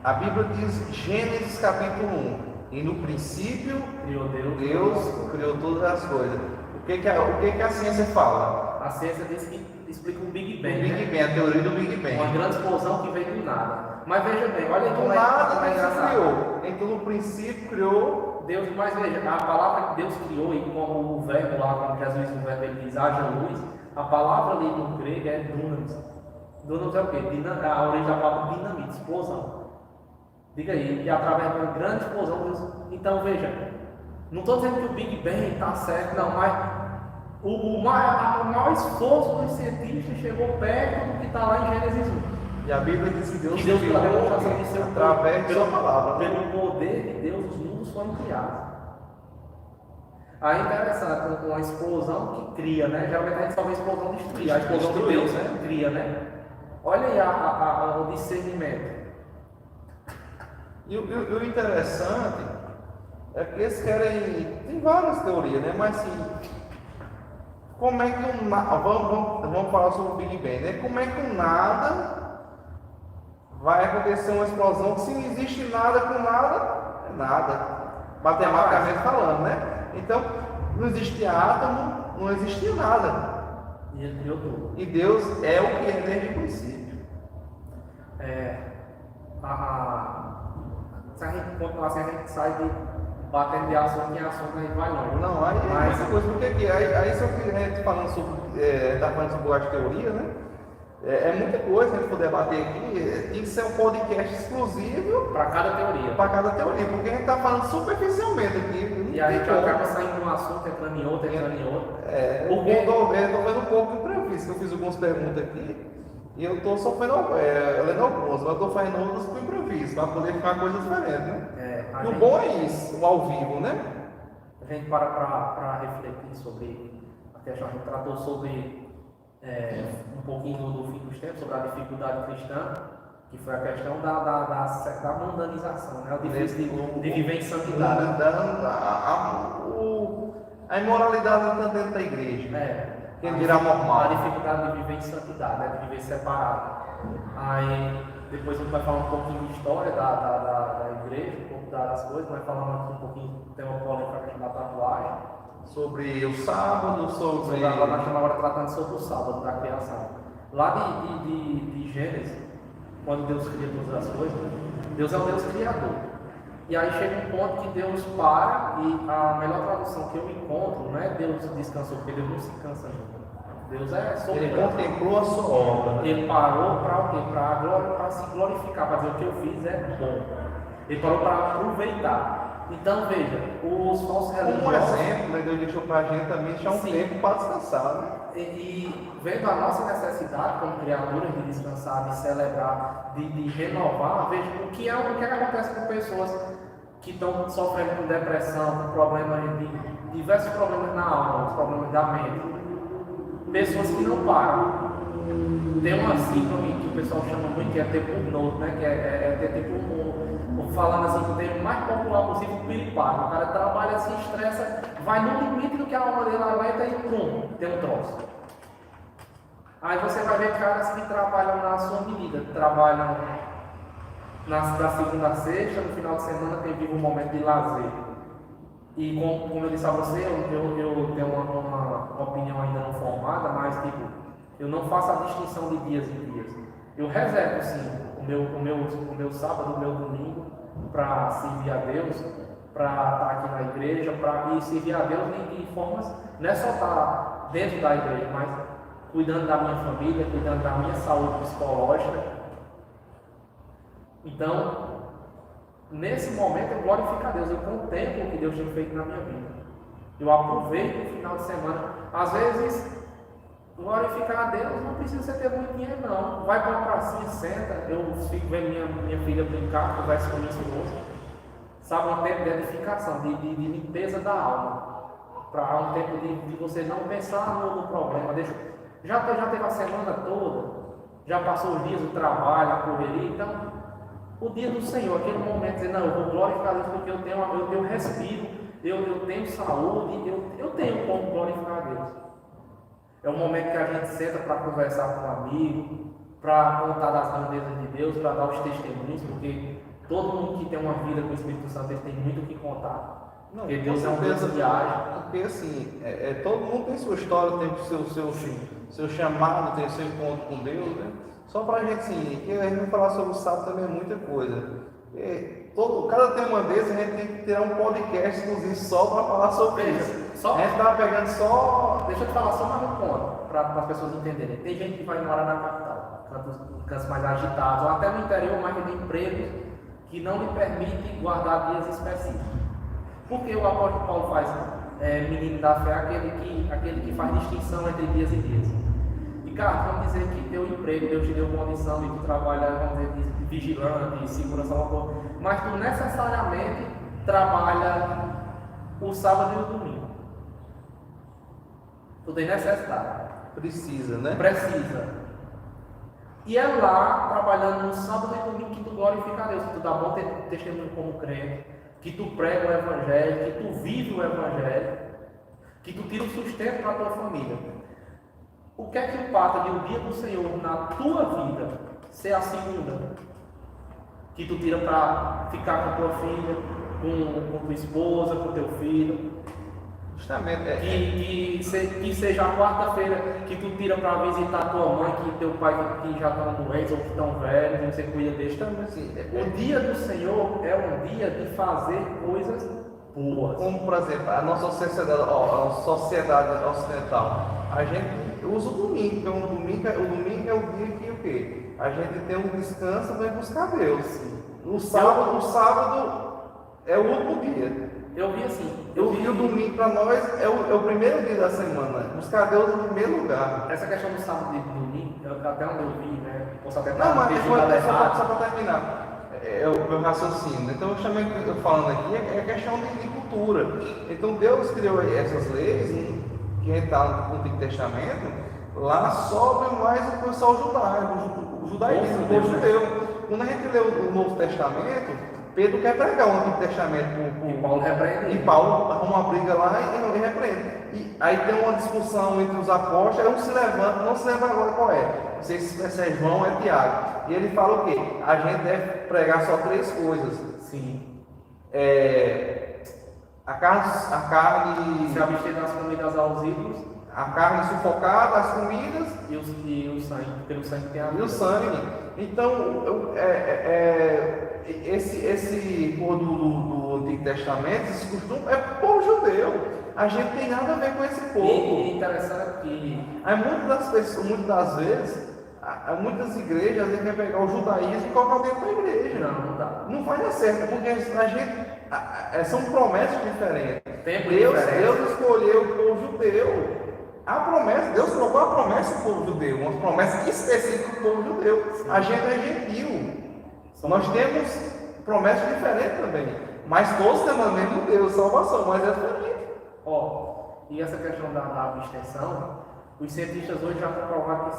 A Bíblia diz, Gênesis capítulo 1, e no princípio Criou Deus. Deus criou todas as coisas. O que que a ciência fala? A ciência diz que explica o Big Bang. O Big Bang, a teoria do Big Bang. Uma grande explosão que veio do nada. Mas veja bem, olha aí Do como nada como Deus engraçado. criou. Então no princípio criou. Deus, mas veja, a palavra que Deus criou, e como o verbo lá, como Jesus no verbo ele diz, haja luz, a palavra ali no grego é dunamis. Dunamis é o quê? A origem da palavra dinamite, explosão. Diga aí, e através de uma grande explosão, Deus. Então veja, não estou dizendo que o Big Bang está certo, não, mas o maior esforço dos cientistas chegou perto do que está lá em Gênesis 1. E a Bíblia diz que Deus Deus criou dá demonstração de seu através de sua palavra. Pelo poder de Deus, os mundos foram criados. Aí é interessante, uma explosão que cria, né? Geralmente a gente só vê explosão destruir. A explosão de Deus, né? Cria, né? Olha aí o discernimento. E o interessante é que eles querem. Tem várias teorias, né? Mas assim, como é que vamos falar sobre o Big Bang, né? Como é que o nada vai acontecer uma explosão que se não existe nada com nada, é nada. Matematicamente falando, né? Então, não existia átomo, não existia nada. E ele criou tudo. E Deus é o que é desde o princípio. Se a gente continuar assim, a gente sai de batendo de assunto em assunto, a gente vai longe. Não, aí é Mas muita coisa, porque aqui, aí só que a gente falando sobre, tá falando sobre as teorias, né? É muita coisa que a gente for debater aqui, tem que ser um podcast exclusivo para cada teoria. para cada teoria, porque a gente está falando superficialmente aqui. E a gente acaba saindo de um assunto, entrando em outro, entrando em outro. Eu estou vendo um pouco de imprevisto, eu fiz algumas perguntas aqui, e eu estou sofrendo, lendo algumas, mas eu estou fazendo outras com imprevisto, para poder ficar coisas diferentes, né? E o bom é isso, o ao vivo, né? A gente para refletir sobre a questão, a gente tratou sobre um pouquinho do fim dos tempos, sobre a dificuldade cristã, que foi a questão da mundanização, né? O difícil de viver em santidade. A imoralidade está dentro da igreja. Quem dirá normal. A dificuldade de viver em santidade, né? De viver separado. Aí depois a gente vai falar um pouquinho de história da igreja, um pouco das coisas, vai falar um pouquinho, tem uma polêmica da tatuagem. Sobre o sábado, sobre. Agora nós estamos agora tratando sobre o sábado da criação. Lá de Gênesis, quando Deus cria todas as coisas, Deus é o Deus criador. E aí chega um ponto que Deus para, e a melhor tradução que eu encontro não é Deus descansou, porque Deus não se cansa nunca. Deus é soberano. Ele contemplou a sua obra. Ele parou para o quê? Para se glorificar, para dizer o que eu fiz é bom. Ele parou para aproveitar. Então veja, os falsos religiosos. Como exemplo, né, Deus deixou para a gente também deixar um tempo para descansar, né? E vendo a nossa necessidade como criaturas de descansar, de celebrar, de renovar, veja o que acontece com pessoas que estão sofrendo com depressão, com problemas diversos problemas na alma, os problemas da mente. Pessoas que não param. Tem uma síndrome que o pessoal chama muito, que é tipo um note, né? Que é tipo falando assim, o termo mais popular possível, o piripaque. O cara trabalha, se estressa, vai no limite do que a alma dele aguenta e pum, tem um troço. Aí você vai ver caras que trabalham na sua medida, trabalham da segunda a sexta, no final de semana tem vivo um momento de lazer. E como eu disse a você, eu tenho uma opinião ainda não formada, mas tipo, eu não faço a distinção de dias em dias. Eu reservo sim o meu sábado, o meu domingo para servir a Deus, para estar aqui na igreja, para servir a Deus em formas, não é só estar dentro da igreja, mas cuidando da minha família, cuidando da minha saúde psicológica. Então, nesse momento eu glorifico a Deus, eu contemplo o que Deus tem feito na minha vida. Eu aproveito o final de semana. Às vezes, glorificar a Deus não precisa ter muito dinheiro, não. Vai para uma pracinha, senta. Eu fico vendo minha filha brincar, converso com minha esposa. Sabe, um tempo de edificação, de limpeza da alma. Para um tempo de você não pensar no problema. Já teve a semana toda, já passou os dias do trabalho, a correria, então o dia do Senhor, aquele momento, dizer, não, eu vou glorificar a Deus porque eu tenho respiro, eu tenho saúde, eu tenho como glorificar a Deus. É o momento que a gente senta para conversar com um amigo, para contar das grandezas de Deus, para dar os testemunhos, porque todo mundo que tem uma vida com o Espírito Santo ele tem muito o que contar. Não, Porque com Deus é um Deus certeza, que age. porque assim, todo mundo tem sua história, tem seu chamado, tem seu encontro com Deus, né? Só pra gente, assim, que a gente vai falar sobre o sábado também é muita coisa. Cada tema desse a gente tem que ter um podcast inclusive só para falar sobre isso. A gente estava pegando só. Deixa eu te falar só mais um ponto, para as pessoas entenderem. Tem gente que vai morar na capital, cantos mais agitados, ou até no interior, mas que tem empregos que não lhe permitem guardar dias específicos. Porque o apóstolo Paulo faz menino da fé aquele que faz distinção entre dias e dias. E cara, vamos dizer que teu emprego, Deus te deu condição e tu trabalha, vamos dizer, de vigilante, de segurança, mas tu necessariamente trabalha o sábado e o domingo. Tu tem necessidade. Precisa, né? Precisa. E é lá, trabalhando no sábado e domingo, que tu glorifica a Deus, que tu dá bom testemunho como crente, que tu prega o Evangelho, que tu vive o Evangelho, que tu tira o sustento para a tua família. O que é que empata de um dia do Senhor na tua vida ser a segunda? Que tu tira para ficar com a tua filha, com tua esposa, com teu filho. Justamente. Que seja a quarta-feira que tu tira para visitar tua mãe, que teu pai que já estão doentes ou que estão velhos, e você cuida deles. Então, assim, o dia do Senhor é um dia de fazer coisas boas. Como, por exemplo, a nossa sociedade ocidental, a gente usa o domingo, porque o domingo é o dia que o quê? A gente tem um descanso para ir buscar Deus. O sábado é o último dia. Eu vi assim. O domingo para nós é o primeiro dia da semana. Buscar Deus no primeiro lugar. Essa questão do sábado e do domingo, até onde eu vi, né? Posso até não, mas só para terminar. O meu raciocínio. Então, eu falando aqui é questão de cultura. Então, Deus criou essas leis, que a gente está no Antigo Testamento, lá sobre mais o pessoal judaico, o judaísmo, o judeu. Quando a gente lê o Novo Testamento, Pedro quer pregar o Antigo Testamento e Paulo repreende. E Paulo arruma uma briga lá e repreende. E aí tem uma discussão entre os apóstolos, aí um se levanta, não se lembra agora qual é. Não sei se é João ou é Tiago. E ele fala o quê? A gente deve pregar só 3 coisas. Sim. A carne. Se abster das comidas aos ídolos. A carne sufocada, as comidas. E o sangue, porque o sangue tem a vida. E o sangue. Então, esse povo do Antigo Testamento, esse costume é povo judeu. A gente tem nada a ver com esse povo. E é interessante que aí muitas das vezes, muitas igrejas querem pegar o judaísmo e colocar dentro da igreja. Não dá. Não vai dar certo, porque a gente são promessas diferentes. Deus escolheu o povo judeu. A promessa, Deus colocou a promessa do povo judeu, uma promessa específica do povo judeu. A gente é gentil. Nós temos promessas diferentes também. Mas todos temos o mesmo Deus, salvação, mas é diferente. E essa questão da abstenção, os cientistas hoje já comprovaram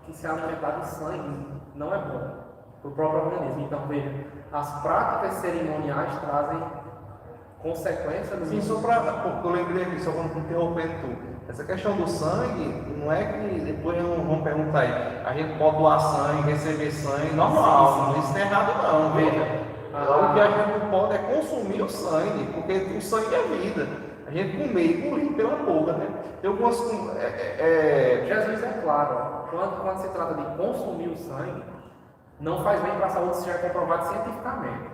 que se alimentar de sangue não é bom para o próprio organismo. Então, veja, as práticas cerimoniais trazem consequências. Sim, só para. Eu lembrei aqui, só quando interrompendo tudo. Essa questão do sangue, não é que depois vão perguntar aí, a gente pode doar sangue, receber sangue, normal, isso não é errado não, veja. O que a gente não pode é consumir o sangue, porque o sangue é vida. A gente comer e engolir pela boca, né? Jesus é claro, quando se trata de consumir o sangue, não faz bem para a saúde, isso já é comprovado cientificamente.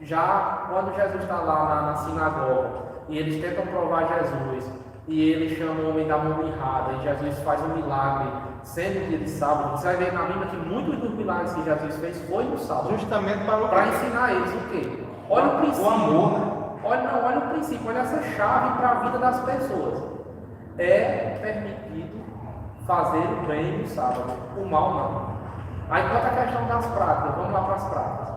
Já quando Jesus está lá na sinagoga e eles tentam provar Jesus, e ele chama o homem da mão mirrada, e Jesus faz um milagre, sendo dia de sábado, você vai ver na Bíblia que muitos dos milagres que Jesus fez foi no sábado. Justamente para ensinar eles o quê? Olha o princípio. O amor, né? Olha o princípio, olha essa chave para a vida das pessoas. É permitido fazer o bem no sábado, o mal não. Aí quanto a questão das práticas, vamos lá para as práticas.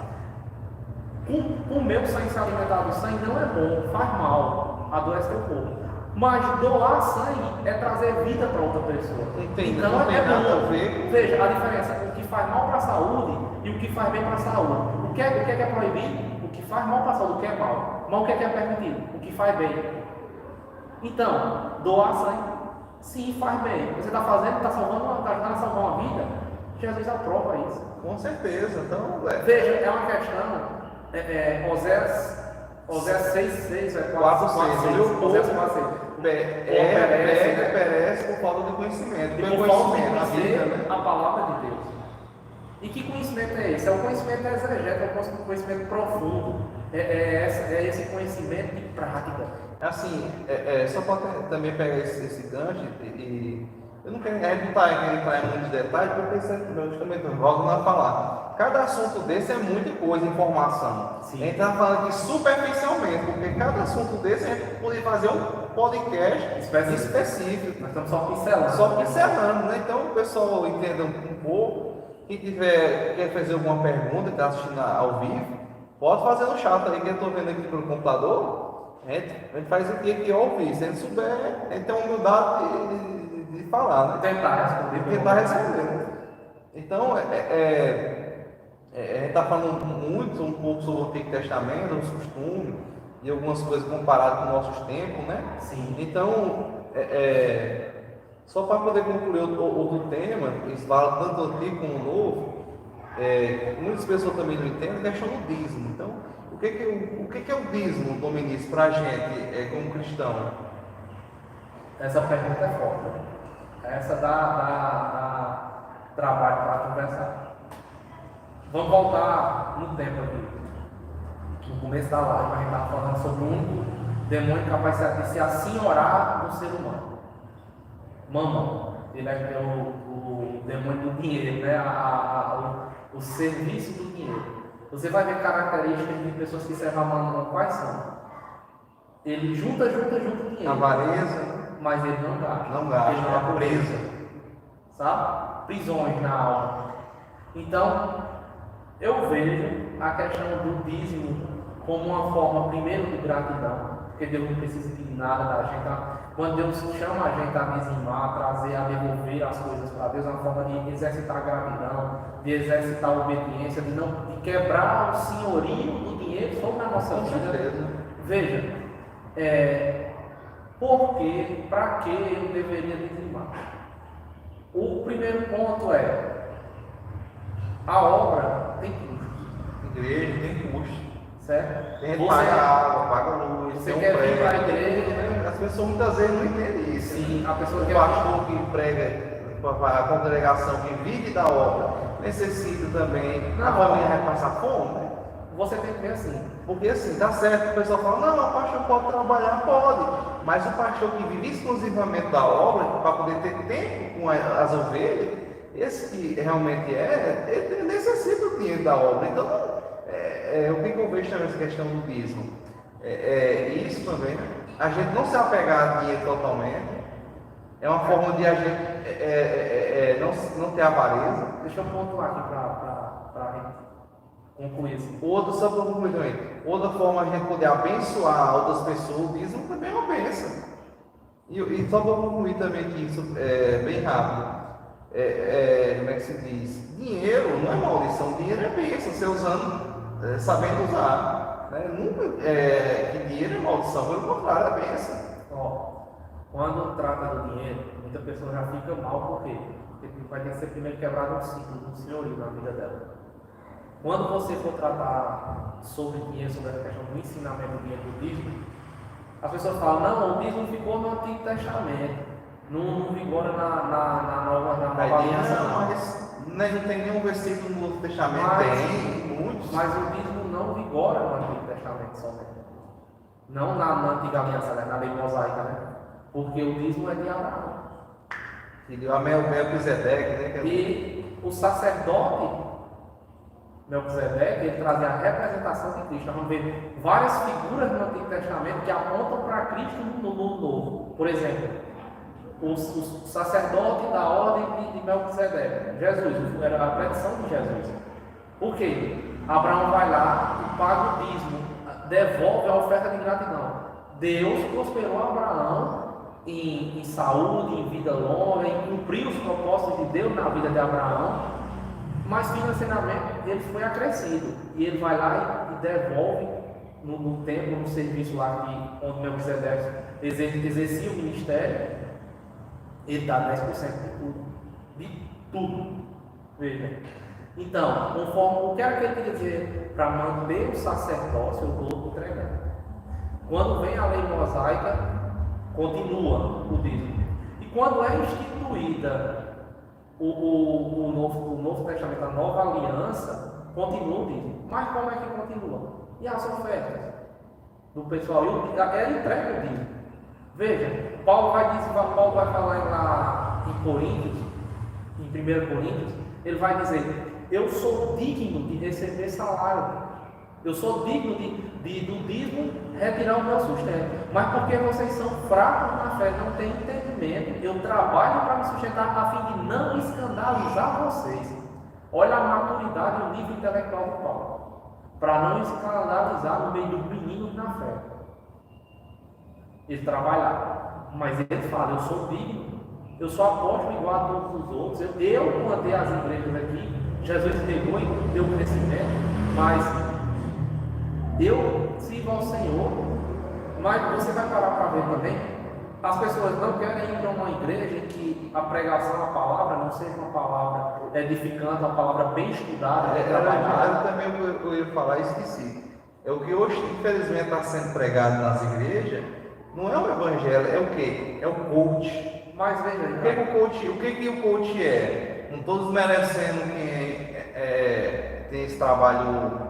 Comer o sangue, se alimentar do sangue não é bom, faz mal, adoece teu corpo. Mas doar sangue é trazer vida para outra pessoa. Então não tem é nada bom. a ver. Veja a diferença, o que faz mal para a saúde e o que faz bem para a saúde. O que é proibido? O que faz mal para a saúde, o que é mal. Mas o que é permitido? O que faz bem. Então, doar sangue, sim, faz bem. Você está fazendo, está ajudando a salvar uma vida, Jesus aprova isso. Com certeza. Então, veja, é uma questão Oséias 6,6 é 4,6. Meu Oséias povo 4,6. perece por falta de conhecimento. E Pelo por falta de conhecimento, a vida, conhecer né? a palavra de Deus. E que conhecimento é esse? É o conhecimento exegético, é o conhecimento profundo. É esse conhecimento de prática. Assim, só para também pegar esse gancho, eu não quero, a gente não está querendo entrar em muitos detalhes, porque isso é justamente volto a falar. Cada assunto desse é muita coisa, informação. Sim. A gente está falando aqui superficialmente, porque cada assunto desse a gente poderia fazer um podcast específico. Nós estamos só pincelando. Só pincelando, né? Então o pessoal entenda um pouco. Quem quer fazer alguma pergunta, está assistindo ao vivo, pode fazer no chat aí, que eu estou vendo aqui pelo computador. A gente faz aqui ao vivo. Se a gente souber, a gente tem a humildade de falar, né? Tentar responder. Né? Então, a gente está falando um pouco sobre o Antigo Testamento, os costumes e algumas coisas comparadas com nossos tempos, né? Sim. Então, só para poder concluir outro tema, eles falam tanto do Antigo como do Novo, muitas pessoas também não entendem a questão do dízimo. Então, o que é o dízimo, Dominique, para a gente, como cristão? Essa pergunta é forte. Essa dá trabalho para conversar. Vamos voltar no tempo aqui. No começo da live, a gente estava falando sobre um demônio capaz de se assenhorar do ser humano. Mamão. Ele é o demônio do dinheiro, né? O serviço do dinheiro. Você vai ver características de pessoas que servem a mamão, quais são? Ele junta dinheiro. Avareza. Mas ele não gasta. Não gasta, ele não é presa. Sabe? Prisões na alma. Então, eu vejo a questão do dízimo como uma forma, primeiro, de gratidão, porque Deus não precisa de nada da gente. Quando Deus chama a gente a dizimar, a trazer, a devolver as coisas para Deus, é uma forma de exercitar a gratidão, de exercitar a obediência, de quebrar o senhorio do dinheiro sobre a nossa vida. Veja, por quê? Para que eu deveria dizimar? O primeiro ponto a obra tem custo. Igreja tem custo. Certo? Tem que pagar água, paga luz, você tem quer prego. vir para a igreja, As pessoas muitas vezes não entendem isso. Sim, a pessoa O quer pastor que prega, a congregação que vive da obra, necessita também. A família vai passar fome, né? Você tem que ver assim. Porque assim, dá certo, o pessoal fala, não, o pastor pode trabalhar, pode. Mas o pastor que vive exclusivamente da obra, para poder ter tempo com as ovelhas, esse que realmente ele necessita do dinheiro da obra. Então, o que eu vejo também essa questão do dízimo? Isso também, né? A gente não se apegar a dinheiro totalmente, é uma forma de a gente não ter avareza. Deixa eu pontuar aqui para a gente concluir assim. Só para concluir também, outra forma a gente poder abençoar outras pessoas, o dízimo também é uma bênção. E só para concluir também que isso é bem rápido. Como é que se diz? Dinheiro não é maldição, dinheiro é bênção, você usando, sabendo usar. Né? Nunca que dinheiro é maldição, pelo contrário, é bênção. Quando trata do dinheiro, muita pessoa já fica mal, por quê? Porque vai ter que ser primeiro quebrado um ciclo do senhorio na vida dela. Quando você for tratar sobre dinheiro, sobre a questão do ensinamento do dinheiro do dízimo, as pessoas falam, não, o dízimo ficou no Antigo Testamento, não vigora na nova aliança. Não tem nenhum versículo no Novo Testamento, tem muitos. Mas o dízimo não vigora no Antigo Testamento somente. Não na Antiga Aliança, né? Na lei mosaica, né? Porque o dízimo é de Abraão. E deu a Melquisedeque, né? E o sacerdote Melquisedeque, ele trazia a representação de Cristo. Nós vamos ver várias figuras no Antigo Testamento que apontam para Cristo no Mundo Novo. Por exemplo, o sacerdote da ordem de Melquisedeque, Jesus, era a predição de Jesus. Por quê? Abraão vai lá e paga o dízimo, devolve a oferta de gratidão. Deus prosperou Abraão em saúde, em vida longa, em cumprir os propósitos de Deus na vida de Abraão. Mas financeiramente ele foi acrescido. E ele vai lá e devolve no templo, no serviço lá onde Melquisedeque exercia o ministério. Ele dá 10% de tudo. De tudo. Veja. Então, conforme o que era que ele queria dizer para manter o sacerdócio, eu estou entregando. Quando vem a lei mosaica, continua o dízimo. E quando é instituída o Novo Testamento, a nova aliança, continua o dízimo. Mas como é que continua? E as ofertas do pessoal? Ela entrega o dízimo. Veja, Paulo vai falar lá em Coríntios, em 1 Coríntios, ele vai dizer: eu sou digno de receber salário, eu sou digno do dízimo retirar o meu sustento, mas porque vocês são fracos na fé, não têm entendimento, eu trabalho para me sustentar a fim de não escandalizar vocês. Olha a maturidade e o nível intelectual do Paulo, para não escandalizar no meio dos meninos na fé. Ele trabalhava, mas ele fala: eu sou digno, eu sou apóstolo igual a todos os outros, eu mandei as igrejas aqui, Jesus pegou e deu o crescimento, mas eu sirvo ao Senhor. Mas você vai parar para ver também, as pessoas não querem ir para uma igreja em que a pregação, a palavra, não seja uma palavra edificante, uma palavra bem estudada, bem trabalhada. Também eu ia falar e esqueci. É o que hoje, infelizmente, está sendo pregado nas igrejas, não é o evangelho, é o quê? É o coach. Mas veja, o que o coach é? Não todos merecendo quem tem esse trabalho.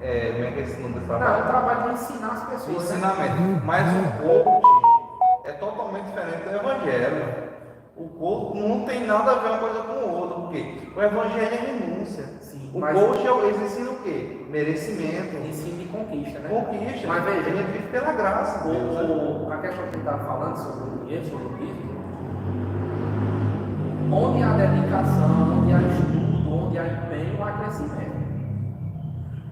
Como é que é esse nome desse trabalho? Não, é o trabalho de ensinar as pessoas. Ensinamento. Mas o coach é totalmente diferente do evangelho. O coach não tem nada a ver uma coisa com o outro. Por quê? O evangelho é renúncia. Sim, o coach eles ensinam o quê? Merecimento. Ensino de conquista, né? Conquista. Mas veja, a gente vive pela graça. A questão que ele está falando sobre o dinheiro, sobre o dízimo, onde há dedicação, onde há estudo, onde há empenho, há crescimento.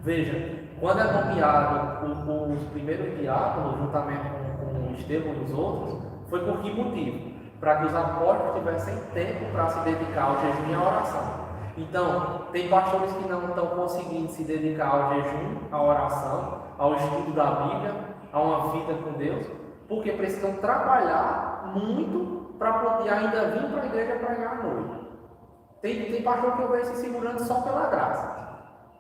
Veja, quando é nomeado os primeiros diáconos, juntamente com Estevão e os outros, foi por que motivo? Para que os apóstolos tivessem tempo para se dedicar ao jejum e à oração. Então, tem pastores que não estão conseguindo se dedicar ao jejum, à oração, ao estudo da Bíblia, a uma vida com Deus, porque precisam trabalhar muito para poder ainda vir para a igreja pregar à noite. Tem pastor que eu vejo se segurando só pela graça.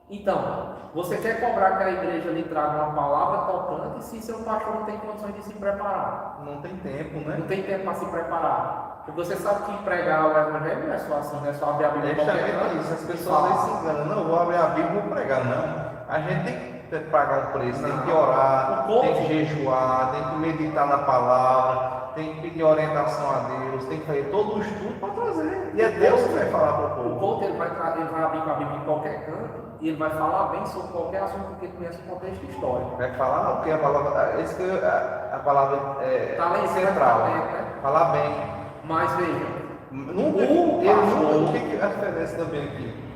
Então, você quer cobrar que a igreja lhe traga uma palavra tocante se seu pastor não tem condições de se preparar? Não tem tempo, né? Não tem tempo para se preparar. Porque você sabe que pregar o evangelho não é só assim, não é só abrir a Bíblia. Isso, as pessoas aí se enganam. Não, vou abrir a Bíblia e vou pregar. Não. A gente tem que pagar um preço, tem que orar, tem que jejuar, tem que meditar na palavra, tem que pedir orientação a Deus, tem que fazer todo o estudo para trazer. E é Deus que vai falar para o povo. O coach ele vai abrir com a Bíblia em qualquer canto e ele vai falar bem sobre qualquer assunto porque ele conhece o contexto histórico. Vai falar porque a palavra, a palavra é central. Né? Falar bem. Mas veja, o que acontece também aqui?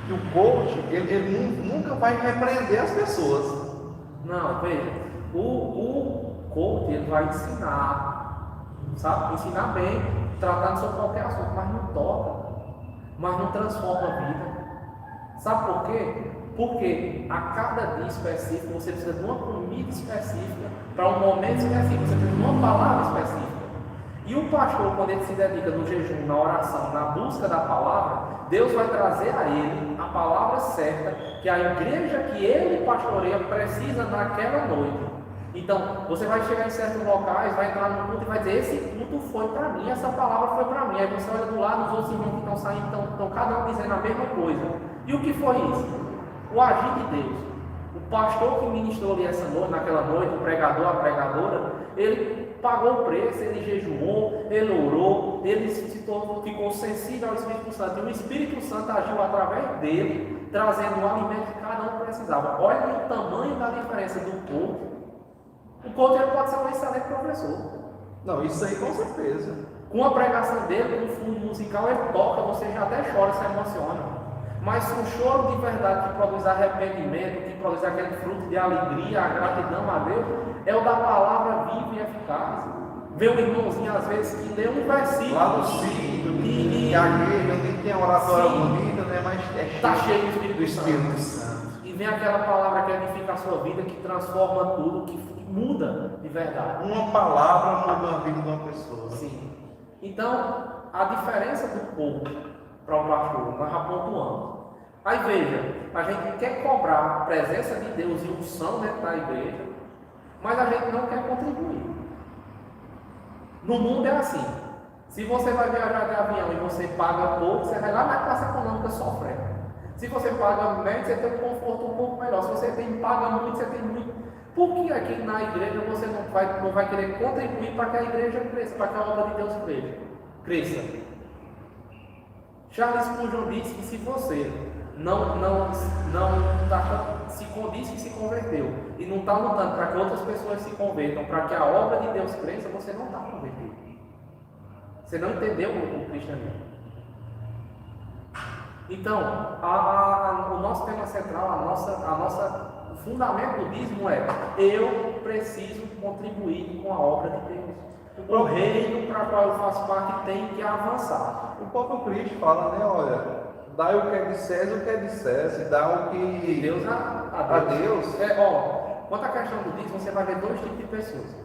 Que o coach, ele nunca vai repreender as pessoas. Não, veja, o coach ele vai ensinar, sabe? Ensinar bem, tratando sobre qualquer assunto, mas não toca, mas não transforma a vida. Sabe por quê? Porque a cada dia específico você precisa de uma comida específica, para um momento específico, você precisa de uma palavra específica. E o pastor, quando ele se dedica no jejum, na oração, na busca da palavra, Deus vai trazer a ele a palavra certa que a igreja que ele pastoreia precisa naquela noite. Então, você vai chegar em certos locais, vai entrar no culto e vai dizer: esse culto foi para mim, essa palavra foi para mim. Aí você olha do lado, os outros irmãos que estão saindo, estão cada um dizendo a mesma coisa. E o que foi isso? O agir de Deus. O pastor que ministrou ali essa noite, naquela noite, o pregador, a pregadora, ele pagou o preço, ele jejuou, ele orou, ele ficou sensível ao Espírito Santo. E o Espírito Santo agiu através dele, trazendo o alimento que cada um precisava. Olha o tamanho da diferença do coach. O coach pode ser um excelente professor. Não, isso aí com certeza. Com a pregação dele, com o fundo musical, ele toca, você já até chora, se emociona. Mas um choro de verdade que produz arrependimento, que produz aquele fruto de alegria, a gratidão a Deus, é o da palavra viva e eficaz. Vê um irmãozinho, às vezes, que lê um versículo. Lá no sítio, que a igreja nem tem oratória bonita, né? Mas está cheio do Espírito Santo. E vem aquela palavra que edifica a sua vida, que transforma tudo, que muda de verdade. Uma palavra muda a vida de uma pessoa. Sim. Então, a diferença do povo para o pastor, nós já pontuamos. Aí veja, a gente quer cobrar a presença de Deus e unção dentro da igreja, mas a gente não quer contribuir. No mundo é assim. Se você vai viajar de avião e você paga pouco, você vai lá na classe econômica sofrendo. Se você paga médio, você tem um conforto um pouco melhor. Se você paga muito, você tem muito. Por que aqui na igreja você não vai querer contribuir para que a igreja cresça, para que a obra de Deus cresça? Charles Spurgeon disse que se você disse que se converteu e não está lutando para que outras pessoas se convertam, para que a obra de Deus cresça, você não está convertido. Você não entendeu o cristianismo. Então, o nosso tema central, o fundamento do dízimo é: eu preciso contribuir com a obra de Deus. O reino para o qual eu faço parte tem que avançar. O próprio Cristo fala, né? Olha, dá o que é de César, o que é de César, dá o que Deus a Deus. Quanto à questão do dízimo, você vai ver dois tipos de pessoas.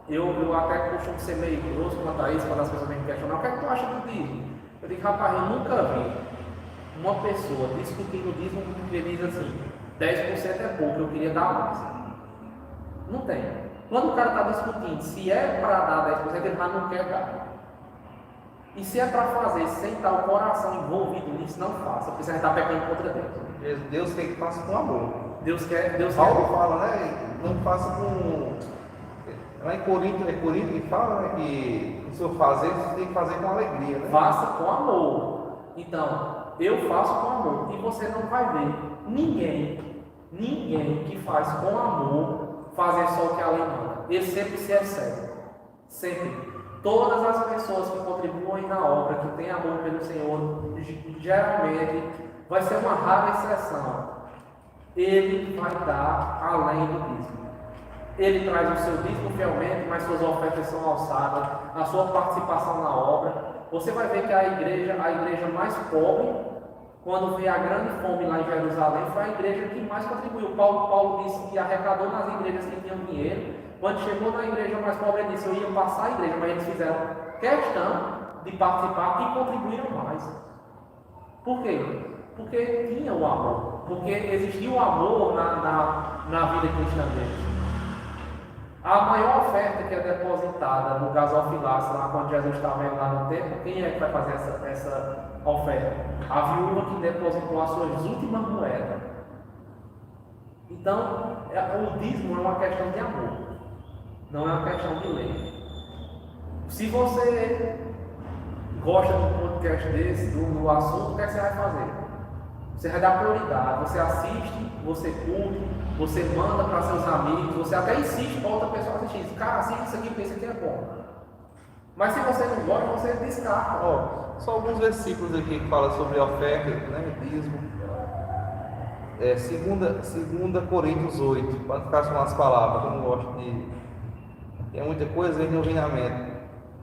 Eu até costumo ser meio grosso quanto a isso, quando as pessoas vêm me questionar: o que é que tu acha do dízimo? Eu digo: rapaz, eu nunca vi uma pessoa discutindo o dízimo porque diz assim: 10% é pouco, eu queria dar mais. Não tem. Quando o cara está discutindo se é para dar 10%, ele já não quer dar. E se é para fazer sem estar o coração envolvido nisso, não faça, porque você vai estar pecando contra Deus. Deus quer que faça com amor. Paulo fala, né? Não faça com. Lá em Corinto que fala, né, que o seu fazer você tem que fazer com alegria, né? Faça com amor. Então, eu faço com amor. E você não vai ver ninguém que faz com amor fazer só o que a lei manda. Ele sempre se excede. Sempre. Todas as pessoas que contribuem na obra, que têm amor pelo Senhor, geralmente vai ser uma rara exceção. Ele vai dar além do dízimo. Ele traz o seu dízimo fielmente, mas suas ofertas são alçadas, a sua participação na obra. Você vai ver que a igreja mais pobre, quando veio a grande fome lá em Jerusalém, foi a igreja que mais contribuiu. Paulo disse que arrecadou nas igrejas que tinham dinheiro. Quando chegou na igreja mais pobre, ele disse: eu ia passar a igreja, mas eles fizeram questão de participar e contribuíram mais. Por quê? Porque tinha o amor. Porque existia o amor na vida cristã deles. A maior oferta que é depositada no gasofilácio, lá quando Jesus estava indo lá no templo, quem é que vai fazer essa oferta? A viúva que depositou as suas últimas moedas. Então, o dízimo é uma questão de amor, não é uma questão de lei. Se você gosta de um podcast desse, do assunto, o que é que você vai fazer? Você vai dar prioridade, você assiste, você curte, você manda para seus amigos, você até insiste para outra pessoa assistir. Cara, assiste isso aqui, pensa que é bom. Mas se você não gosta, você descarta. Só alguns versículos aqui que falam sobre oferta, né, dízimo. 2 Coríntios 8, para ficar com as palavras, eu não gosto de. Tem muita coisa aí no treinamento.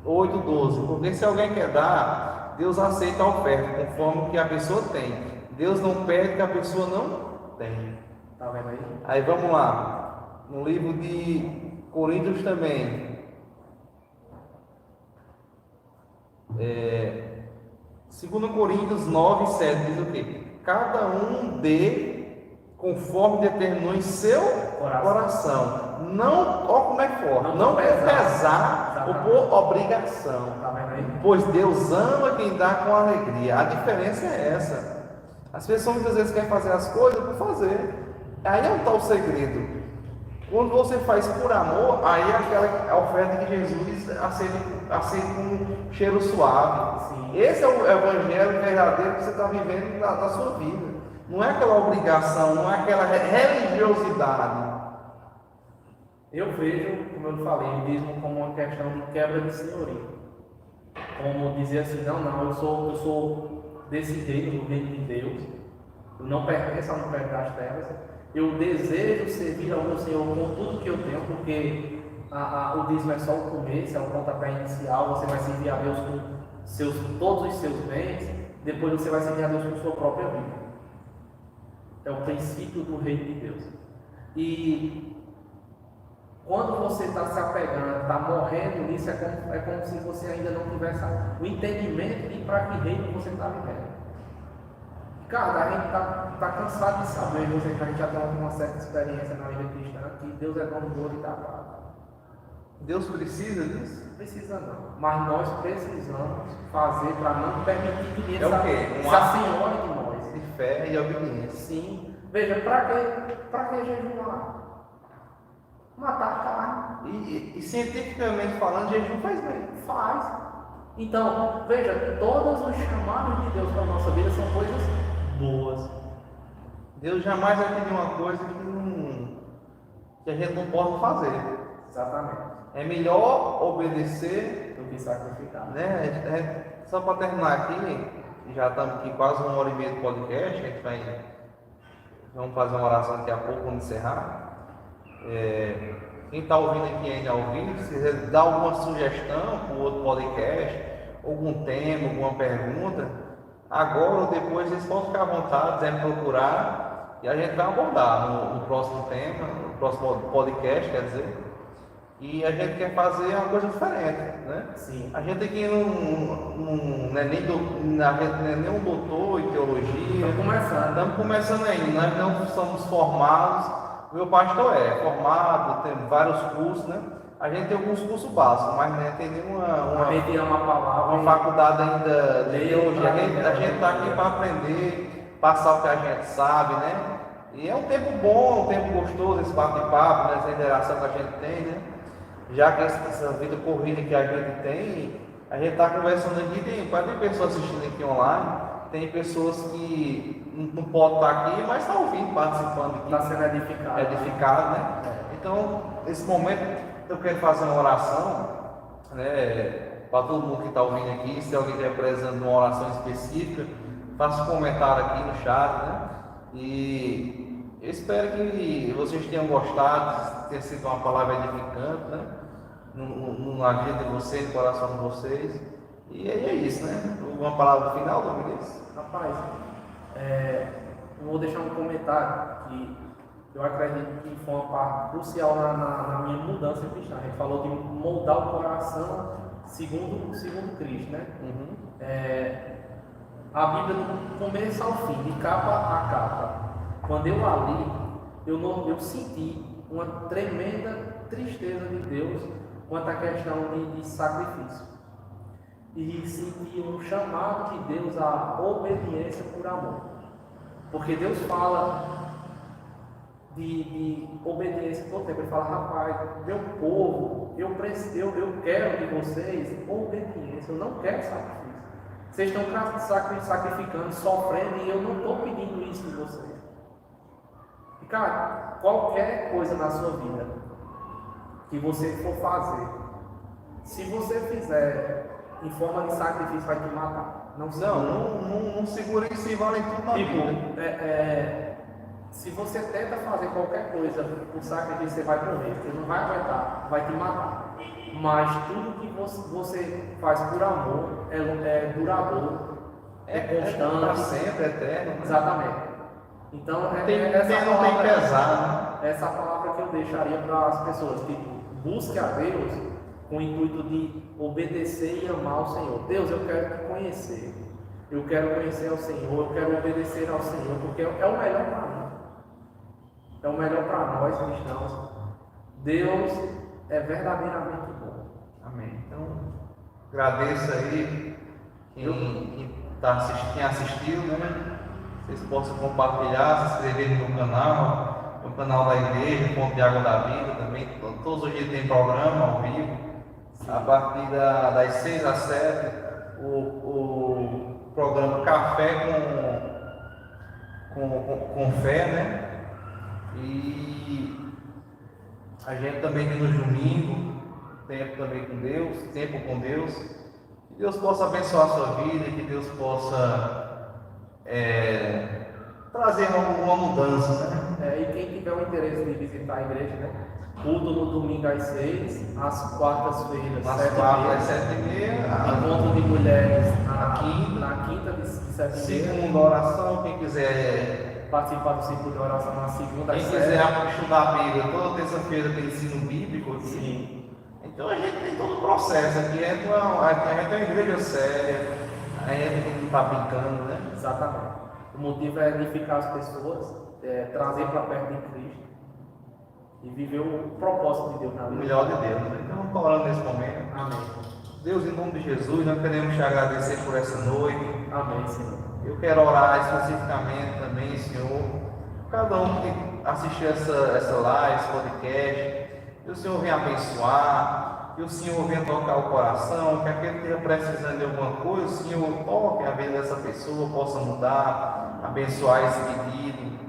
8:12. Porque se alguém quer dar, Deus aceita a oferta, conforme o que a pessoa tem. Deus não pede que a pessoa não tem. Tá vendo aí? Aí vamos lá. No livro de Coríntios também. 2 Coríntios 9:7 diz o quê? Cada um dê conforme determinou em seu coração. Não, olha como é forte. Não pesar ou por obrigação. Pois Deus ama quem dá com alegria. A diferença é essa. As pessoas muitas vezes querem fazer as coisas por fazer. Aí é onde está o segredo. Quando você faz por amor, aí é aquela oferta que Jesus aceita com um cheiro suave. Sim. Esse é o evangelho verdadeiro que você está vivendo na sua vida. Não é aquela obrigação, não é aquela religiosidade. Eu vejo, como eu falei, o dízimo como uma questão de quebra de senhorio. Como dizer assim: não, eu sou desse reino, do reino de Deus. Eu não pertenço ao império das trevas. Eu desejo servir ao meu Senhor com tudo que eu tenho, porque o dízimo é só o começo, é o pontapé inicial. Você vai servir a Deus com todos os seus bens, depois você vai servir a Deus com sua própria vida. É o princípio do reino de Deus. E quando você está se apegando, está morrendo nisso, é como se você ainda não tivesse o entendimento de para que reino você está vivendo. Cara, a gente tá cansado de saber, você que a gente já tem uma certa experiência na vida cristã, que Deus é dono do ouro e da prata. Deus precisa disso? Não precisa não, mas nós precisamos fazer para não permitir que É o quê? se assenhore de nós. De fé e obediência. Sim. Veja, para que jejuar? Matar a carne. E cientificamente falando, jejum faz bem. Faz. Então, veja, todos os chamados de Deus para a nossa vida são coisas boas. Deus jamais vai pedir uma coisa que a gente não pode fazer. Exatamente. É melhor obedecer Do que sacrificar. né? Só para terminar aqui, já estamos aqui quase 1h30 de podcast, vamos fazer uma oração daqui a pouco, vamos encerrar. Quem está ouvindo aqui ainda ao vivo, se quiser dar alguma sugestão para o outro podcast, algum tema, alguma pergunta, agora ou depois eles podem ficar à vontade, quiserem procurar, e a gente vai abordar no próximo tema, no próximo podcast, quer dizer. E a gente quer fazer uma coisa diferente, né? Sim. A gente aqui não é nem um doutor em teologia. Estamos começando ainda, nós não somos formados. Meu pastor é formado, tem vários cursos, né? A gente tem alguns cursos básicos, mas não tem nenhuma uma faculdade ainda de teologia. A gente está aqui para aprender, passar o que a gente sabe, né? E é um tempo bom, um tempo gostoso, esse bate-papo, né? Essa interação que a gente tem, né? Já que essa vida corrida que a gente tem, a gente está conversando aqui, tem pessoas assistindo aqui online, tem pessoas que não podem estar aqui, mas estão ouvindo, participando aqui. Está sendo edificado. Né? Então, nesse momento, eu quero fazer uma oração, né, para todo mundo que está ouvindo aqui. Se alguém estiver precisando de uma oração específica, faça um comentário aqui no chat, né? E eu espero que vocês tenham gostado, tenha sido uma palavra edificante, né? Na vida de vocês, no coração de vocês. E é isso, né? Uma palavra final, Domingos? Rapaz, eu vou deixar um comentário que eu acredito que foi uma parte crucial na minha mudança cristã. A gente falou de moldar o coração segundo Cristo, né? A Bíblia do começo ao fim, de capa a capa. Quando eu a li, eu senti uma tremenda tristeza de Deus quanto à questão de sacrifício. E senti um chamado de Deus à obediência por amor. Porque Deus fala de obediência todo tempo. Ele fala, rapaz, meu povo, eu quero de vocês obediência, eu não quero sacrifício. Vocês estão sacrificando, sofrendo, e eu não estou pedindo isso de vocês. E cara, qualquer coisa na sua vida que você for fazer, se você fizer em forma de sacrifício, vai te matar. Não segura em si, vale tudo na vida. Se você tenta fazer qualquer coisa por sacrifício, você vai morrer, você não vai aguentar, vai te matar. Mas tudo que você faz por amor é duradouro, é constante. Para sempre, é eterno. Né? Exatamente. Então, essa palavra que eu deixaria para as pessoas, que busque a Deus com o intuito de obedecer e amar o Senhor. Deus, eu quero te conhecer. Eu quero conhecer ao Senhor, eu quero obedecer ao Senhor, porque é o melhor para mim. É o melhor para nós cristãos. Deus é verdadeiramente bom. Amém. Então, agradeço aí quem assistiu, né? Vocês possam compartilhar, se inscrever no canal da igreja, Fonte de Água da Vida também. Todos os dias tem programa ao vivo. A partir das 6 às 7, o programa Café com Fé, né? E a gente também tem no domingo, tempo também com Deus, tempo com Deus. Que Deus possa abençoar a sua vida, que Deus possa trazer uma mudança, né? E quem tiver o interesse de visitar a igreja, né? Culto no domingo às 6, às quartas-feiras, às 7h30. Encontro de mulheres na quinta de 7h30. Segunda oração, quem quiser participar do ciclo de oração na segunda. Quem quiser estudar a Bíblia, toda terça-feira tem ensino bíblico aqui. Sim. Então a gente tem todo o processo aqui. A gente é uma igreja séria, a gente não está brincando, né? Exatamente. O motivo é edificar as pessoas, trazer para perto de Cristo e viver o propósito de Deus na O vida. melhor de Deus. Então, vamos estar orando nesse momento. Amém. Deus, em nome de Jesus, nós queremos te agradecer por essa noite. Amém, Senhor. Eu quero orar especificamente também, Senhor, cada um que assistiu essa live, esse podcast, que o Senhor venha abençoar, que o Senhor venha tocar o coração, que aquele que esteja precisando de alguma coisa, o Senhor toque a vida dessa pessoa, possa mudar, abençoar esse pedido,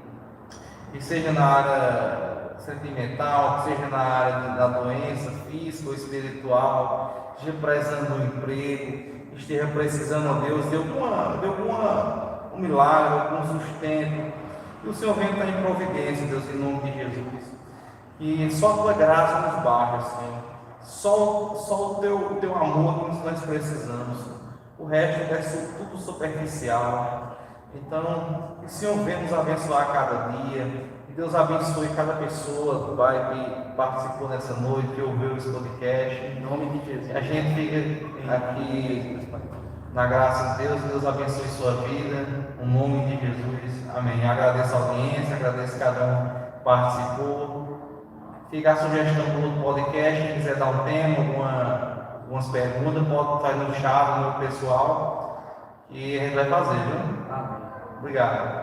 que seja na área sentimental, que seja na área da doença física ou espiritual, esteja precisando de um emprego, esteja precisando, ó Deus, de um milagre, algum sustento, que o Senhor venha estar em providência, Deus, em nome de Jesus, que só a tua graça nos basta, Senhor, só o teu amor que nós precisamos, o resto é tudo superficial. Então, que o Senhor venha nos abençoar cada dia, que Deus abençoe cada pessoa, Pai, que participou nessa noite, que ouviu esse podcast. Em nome de Jesus. A gente fica aqui na graça de Deus, que Deus abençoe sua vida, no nome de Jesus. Amém. Agradeço a audiência, agradeço cada um que participou. Fica a sugestão para o podcast, quem quiser dar um tema, algumas perguntas, pode estar no chat, no meu pessoal, e a gente vai fazer, viu? Amém. Obrigado.